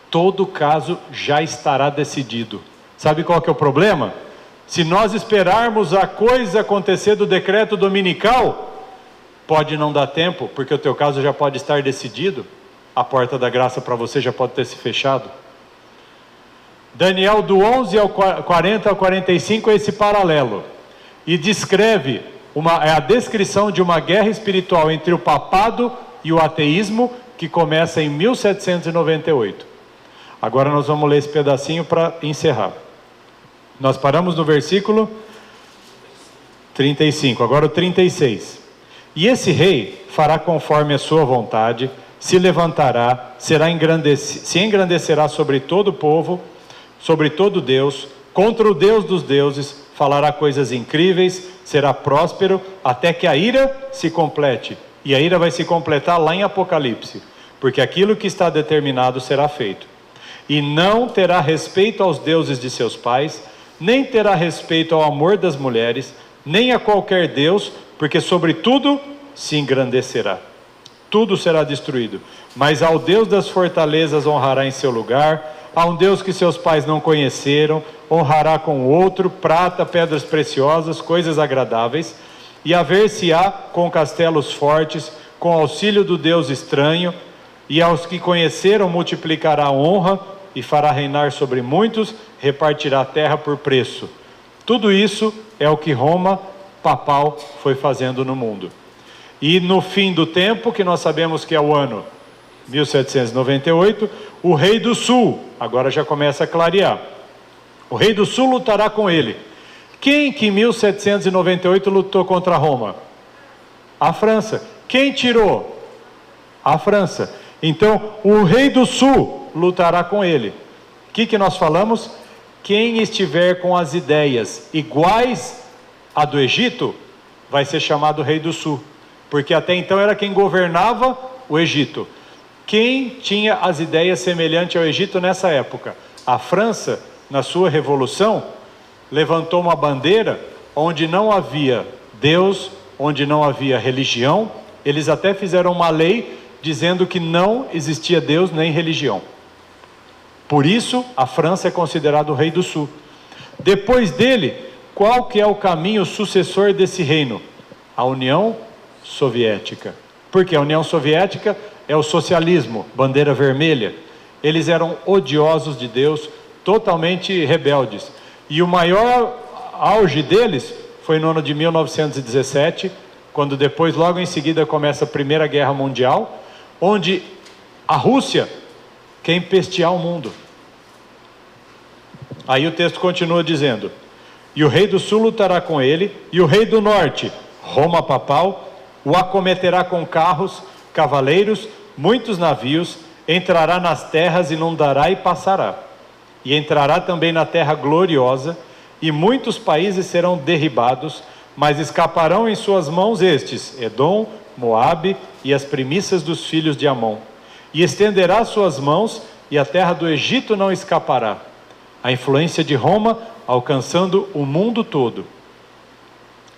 todo o caso já estará decidido. Sabe qual que é o problema? Se nós esperarmos a coisa acontecer do decreto dominical, pode não dar tempo, porque o teu caso já pode estar decidido, a porta da graça para você já pode ter se fechado. Daniel, do 11 ao 40 ao 45, é esse paralelo, e descreve, é a descrição de uma guerra espiritual entre o papado e o ateísmo, que começa em 1798. Agora nós vamos ler esse pedacinho para encerrar. Nós paramos no versículo 35, agora o 36. E esse rei fará conforme a sua vontade, se levantará, se engrandecerá sobre todo o povo, sobre todo Deus, contra o Deus dos deuses, falará coisas incríveis, será próspero, até que a ira se complete. E a ira vai se completar lá em Apocalipse, porque aquilo que está determinado será feito. E não terá respeito aos deuses de seus pais, nem terá respeito ao amor das mulheres, nem a qualquer Deus, porque sobre tudo se engrandecerá. Tudo será destruído, mas ao Deus das fortalezas honrará em seu lugar, a um Deus que seus pais não conheceram, honrará com outro, prata, pedras preciosas, coisas agradáveis, e haver-se-á com castelos fortes, com auxílio do Deus estranho, e aos que conheceram multiplicará a honra, e fará reinar sobre muitos, repartirá a terra por preço. Tudo isso é o que Roma papal foi fazendo no mundo. E no fim do tempo, que nós sabemos que é o ano 1798, o rei do sul, agora já começa a clarear, o rei do sul lutará com ele. Quem que em 1798 lutou contra Roma? A França. Quem tirou? A França. Então, o rei do sul lutará com ele. O que nós falamos? Quem estiver com as ideias iguais à do Egito, vai ser chamado rei do sul, porque até então era quem governava o Egito. Quem tinha as ideias semelhantes ao Egito nessa época? A França, na sua revolução, levantou uma bandeira onde não havia Deus, onde não havia religião. Eles até fizeram uma lei dizendo que não existia Deus nem religião. Por isso, a França é considerado o rei do sul. Depois dele, qual que é o caminho sucessor desse reino? A União Soviética. Porque a União Soviética é o socialismo, bandeira vermelha. Eles eram odiosos de Deus, totalmente rebeldes. E o maior auge deles foi no ano de 1917, quando depois, logo em seguida, começa a Primeira Guerra Mundial, onde a Rússia quer empestear o mundo. Aí o texto continua dizendo: e o rei do sul lutará com ele, e o rei do norte, Roma papal, o acometerá com carros, cavaleiros, muitos navios, entrará nas terras, inundará e passará. E entrará também na terra gloriosa, e muitos países serão derribados, mas escaparão em suas mãos estes, Edom, Moabe e as primícias dos filhos de Amon. E estenderá suas mãos, e a terra do Egito não escapará. A influência de Roma alcançando o mundo todo.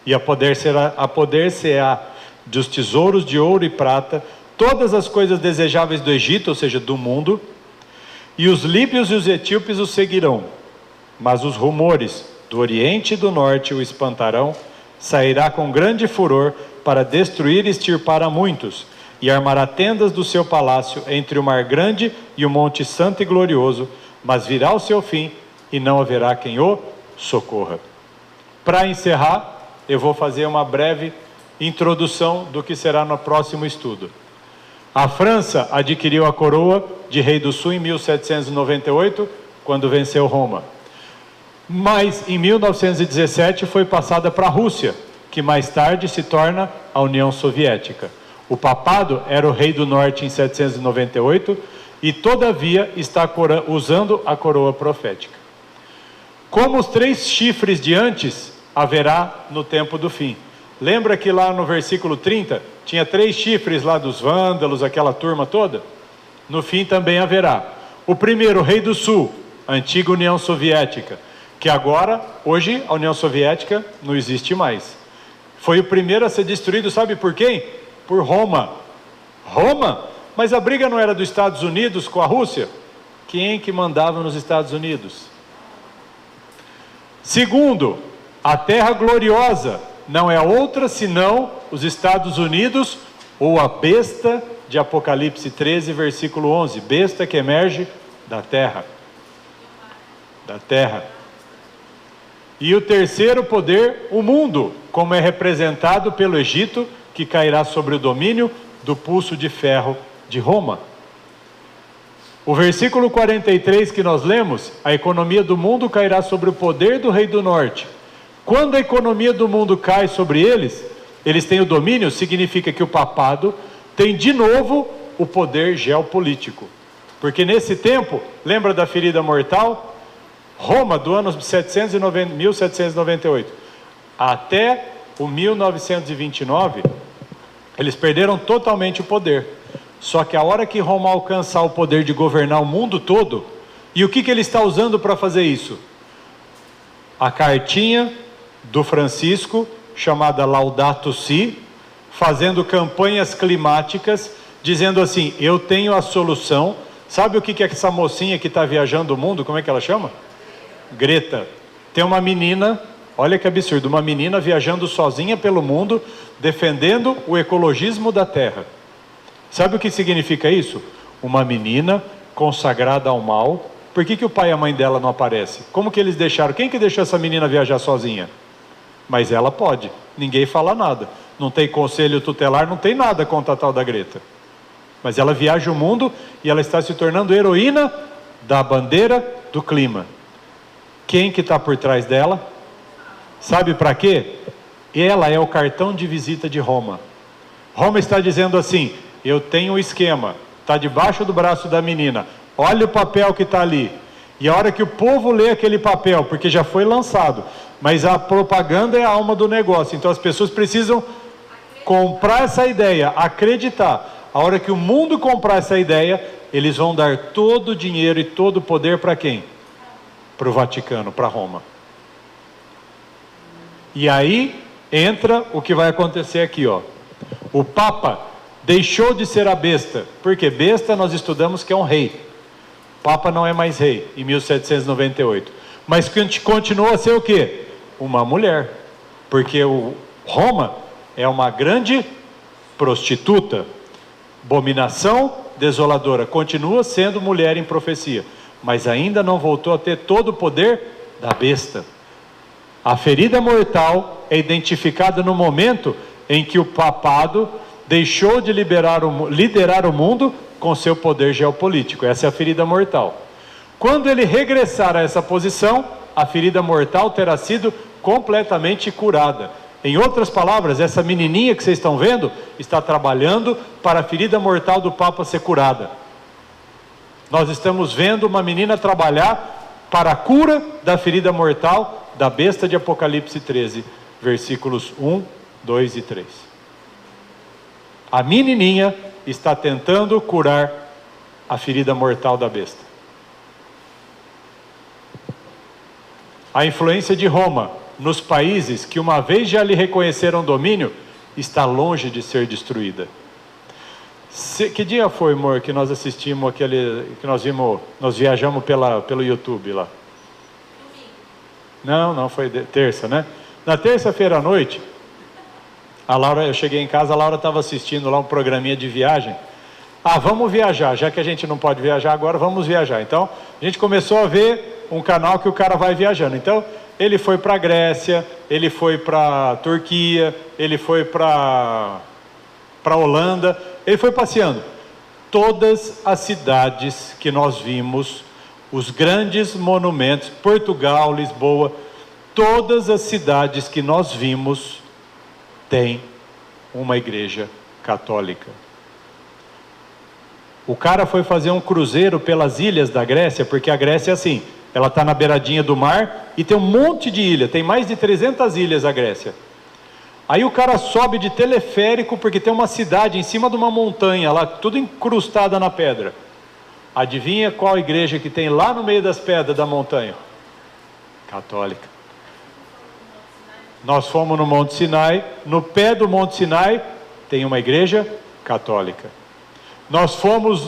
E apoder-se-á dos tesouros de ouro e prata, todas as coisas desejáveis do Egito, ou seja, do mundo, e os líbios e os etíopes o seguirão. Mas os rumores do Oriente e do Norte o espantarão, sairá com grande furor para destruir e extirpar a muitos, e armará tendas do seu palácio entre o mar grande e o monte santo e glorioso, mas virá o seu fim, e não haverá quem o socorra. Para encerrar, eu vou fazer uma breve introdução do que será no próximo estudo. A França adquiriu a coroa de rei do sul em 1798, quando venceu Roma. Mas em 1917 foi passada para a Rússia, que mais tarde se torna a União Soviética. O papado era o rei do norte em 798 e todavia está usando a coroa profética. Como os 3 chifres de antes, haverá no tempo do fim. Lembra que lá no versículo 30, tinha 3 chifres lá dos vândalos, aquela turma toda? No fim também haverá. O primeiro, o rei do sul, a antiga União Soviética, que agora, hoje, a União Soviética não existe mais. Foi o primeiro a ser destruído, sabe por quem? Por Roma. Roma? Mas a briga não era dos Estados Unidos com a Rússia? Quem que mandava nos Estados Unidos? Segundo, a terra gloriosa não é outra senão os Estados Unidos ou a besta de Apocalipse 13, versículo 11. Besta que emerge da terra. Da terra. E o terceiro poder, o mundo, como é representado pelo Egito, que cairá sobre o domínio do pulso de ferro de Roma. O versículo 43 que nós lemos, a economia do mundo cairá sobre o poder do rei do norte. Quando a economia do mundo cai sobre eles têm o domínio, significa que o papado tem de novo o poder geopolítico. Porque nesse tempo, lembra da ferida mortal? Roma, do ano 1798 até o 1929, eles perderam totalmente o poder. Só que a hora que Roma alcançar o poder de governar o mundo todo, e o que ele está usando para fazer isso? A cartinha do Francisco, chamada Laudato Si, fazendo campanhas climáticas, dizendo assim, eu tenho a solução. Sabe o que é essa mocinha que está viajando o mundo? Como é que ela chama? Greta. Tem uma menina, olha que absurdo, uma menina viajando sozinha pelo mundo, defendendo o ecologismo da Terra. Sabe o que significa isso? Uma menina consagrada ao mal. Por que o pai e a mãe dela não aparecem? Como que eles deixaram? Quem que deixou essa menina viajar sozinha? Mas ela pode, ninguém fala nada. Não tem conselho tutelar, não tem nada contra a tal da Greta. Mas ela viaja o mundo e ela está se tornando heroína da bandeira do clima. Quem que está por trás dela? Sabe para quê? Ela é o cartão de visita de Roma. Roma está dizendo assim, eu tenho um esquema, está debaixo do braço da menina, olha o papel que está ali. E a hora que o povo lê aquele papel, porque já foi lançado, mas a propaganda é a alma do negócio, então as pessoas precisam comprar essa ideia, acreditar. A hora que o mundo comprar essa ideia, eles vão dar todo o dinheiro e todo o poder para quem? Para o Vaticano, para Roma. E aí entra o que vai acontecer aqui, ó. O Papa deixou de ser a besta, porque besta nós estudamos que é um rei. Papa não é mais rei, em 1798. Mas continua a ser o quê? Uma mulher. Porque Roma é uma grande prostituta. Abominação desoladora. Continua sendo mulher em profecia. Mas ainda não voltou a ter todo o poder da besta. A ferida mortal é identificada no momento em que o papado deixou de liderar o mundo com seu poder geopolítico. Essa é a ferida mortal. Quando ele regressar a essa posição, a ferida mortal terá sido completamente curada. Em outras palavras, essa menininha que vocês estão vendo está trabalhando para a ferida mortal do Papa ser curada. Nós estamos vendo uma menina trabalhar para a cura da ferida mortal da besta de Apocalipse 13, versículos 1, 2 e 3. A menininha está tentando curar a ferida mortal da besta. A influência de Roma nos países que uma vez já lhe reconheceram domínio está longe de ser destruída. Que dia foi, amor, que nós assistimos aquele, que nós viajamos pelo YouTube lá? Não, foi terça, né? Na terça-feira à noite, a Laura, eu cheguei em casa, a Laura estava assistindo lá um programinha de viagem. Vamos viajar, já que a gente não pode viajar agora, vamos viajar. Então, a gente começou a ver um canal que o cara vai viajando. Então, ele foi para a Grécia, ele foi para a Turquia, ele foi para a Holanda, ele foi passeando. Todas as cidades que nós vimos, os grandes monumentos, Portugal, Lisboa, todas as cidades que nós vimos têm uma igreja católica. O cara foi fazer um cruzeiro pelas ilhas da Grécia, porque a Grécia é assim, ela está na beiradinha do mar e tem um monte de ilha, tem mais de 300 ilhas a Grécia. Aí o cara sobe de teleférico porque tem uma cidade em cima de uma montanha lá, tudo incrustada na pedra. Adivinha qual igreja que tem lá no meio das pedras da montanha? Católica. Nós fomos no Monte Sinai, no pé do Monte Sinai tem uma igreja católica. Nós fomos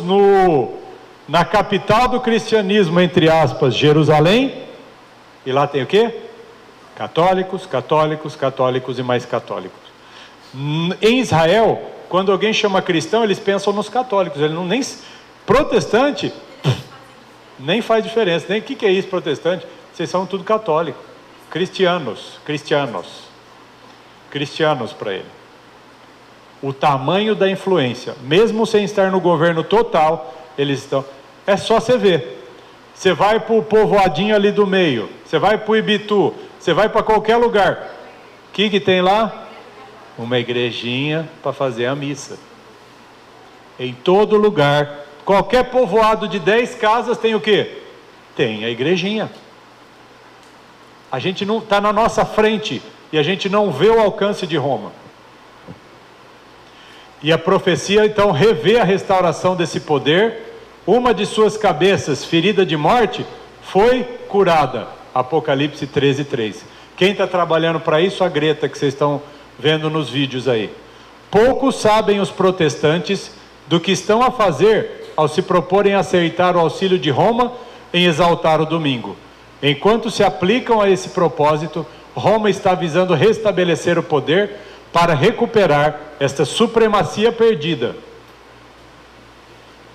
na capital do cristianismo, entre aspas, Jerusalém, e lá tem o quê? Católicos, católicos, católicos e mais católicos. Em Israel, quando alguém chama cristão, eles pensam nos católicos, eles não nem protestante, nem faz diferença, nem o que é isso protestante? Vocês são tudo católicos, cristianos para ele. O tamanho da influência, mesmo sem estar no governo total, eles estão. É só você ver. Você vai para o povoadinho ali do meio, você vai para o Ibitu, você vai para qualquer lugar. O que tem lá? Uma igrejinha para fazer a missa. Em todo lugar, qualquer povoado de 10 casas tem o quê? Tem a igrejinha. A gente não está na nossa frente e a gente não vê o alcance de Roma. E a profecia então revê a restauração desse poder. Uma de suas cabeças, ferida de morte, foi curada. Apocalipse 13:3. Quem está trabalhando para isso? A Greta, que vocês estão vendo nos vídeos aí. Poucos sabem os protestantes do que estão a fazer ao se proporem a aceitar o auxílio de Roma em exaltar o domingo. Enquanto se aplicam a esse propósito, Roma está visando restabelecer o poder para recuperar esta supremacia perdida.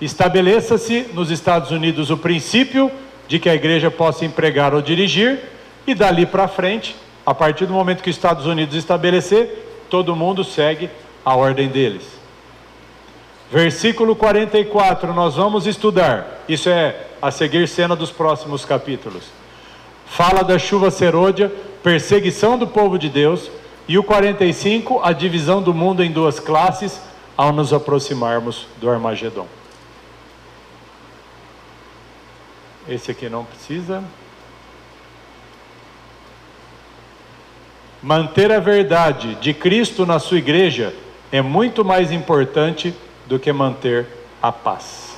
Estabeleça-se nos Estados Unidos o princípio de que a igreja possa empregar ou dirigir, e dali para frente, a partir do momento que os Estados Unidos estabelecer, todo mundo segue a ordem deles. Versículo 44, nós vamos estudar, isso é a seguir cena dos próximos capítulos. Fala da chuva serôdia, perseguição do povo de Deus, e o 45, a divisão do mundo em duas classes, ao nos aproximarmos do Armagedon. Esse aqui não precisa. Manter a verdade de Cristo na sua igreja é muito mais importante do que manter a paz.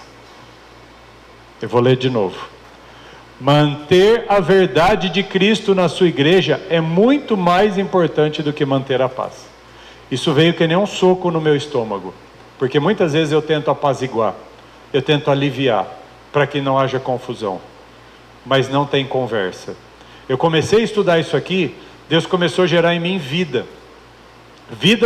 Eu vou ler de novo. Manter a verdade de Cristo na sua igreja é muito mais importante do que manter a paz. Isso veio que nem um soco no meu estômago, porque muitas vezes eu tento apaziguar, eu tento aliviar, para que não haja confusão, mas não tem conversa. Eu comecei a estudar isso aqui, Deus começou a gerar em mim vida,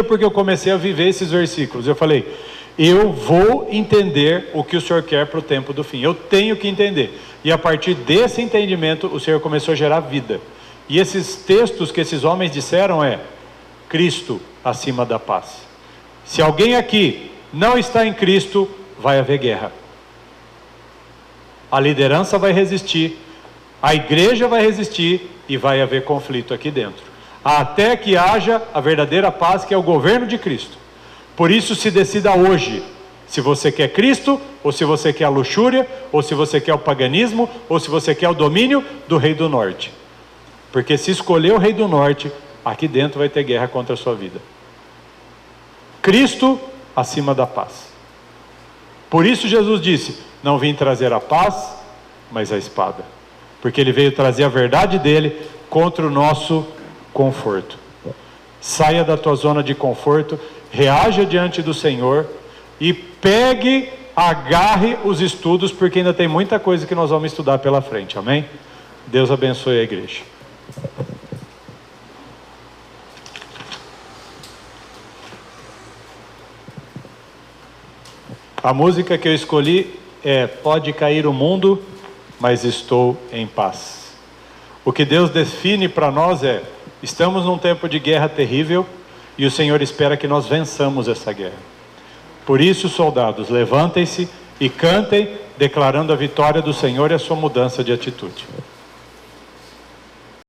porque eu comecei a viver esses versículos. Eu falei, eu vou entender o que o Senhor quer para o tempo do fim, eu tenho que entender. E a partir desse entendimento, o Senhor começou a gerar vida. E esses textos que esses homens disseram é Cristo acima da paz. Se alguém aqui não está em Cristo, vai haver guerra. A liderança vai resistir, a igreja vai resistir e vai haver conflito aqui dentro. Até que haja a verdadeira paz, que é o governo de Cristo. Por isso se decida hoje, se você quer Cristo, ou se você quer a luxúria, ou se você quer o paganismo, ou se você quer o domínio do rei do norte. Porque se escolher o rei do norte, aqui dentro vai ter guerra contra a sua vida. Cristo acima da paz. Por isso Jesus disse, não vim trazer a paz, mas a espada. Porque ele veio trazer a verdade dele contra o nosso conforto. Saia da tua zona de conforto, reaja diante do Senhor e agarre os estudos, porque ainda tem muita coisa que nós vamos estudar pela frente, amém? Deus abençoe a igreja. A música que eu escolhi é Pode Cair o Mundo, mas Estou em Paz. O que Deus define para nós é, estamos num tempo de guerra terrível, e o Senhor espera que nós vençamos essa guerra. Por isso, soldados, levantem-se e cantem declarando a vitória do Senhor e a sua mudança de atitude.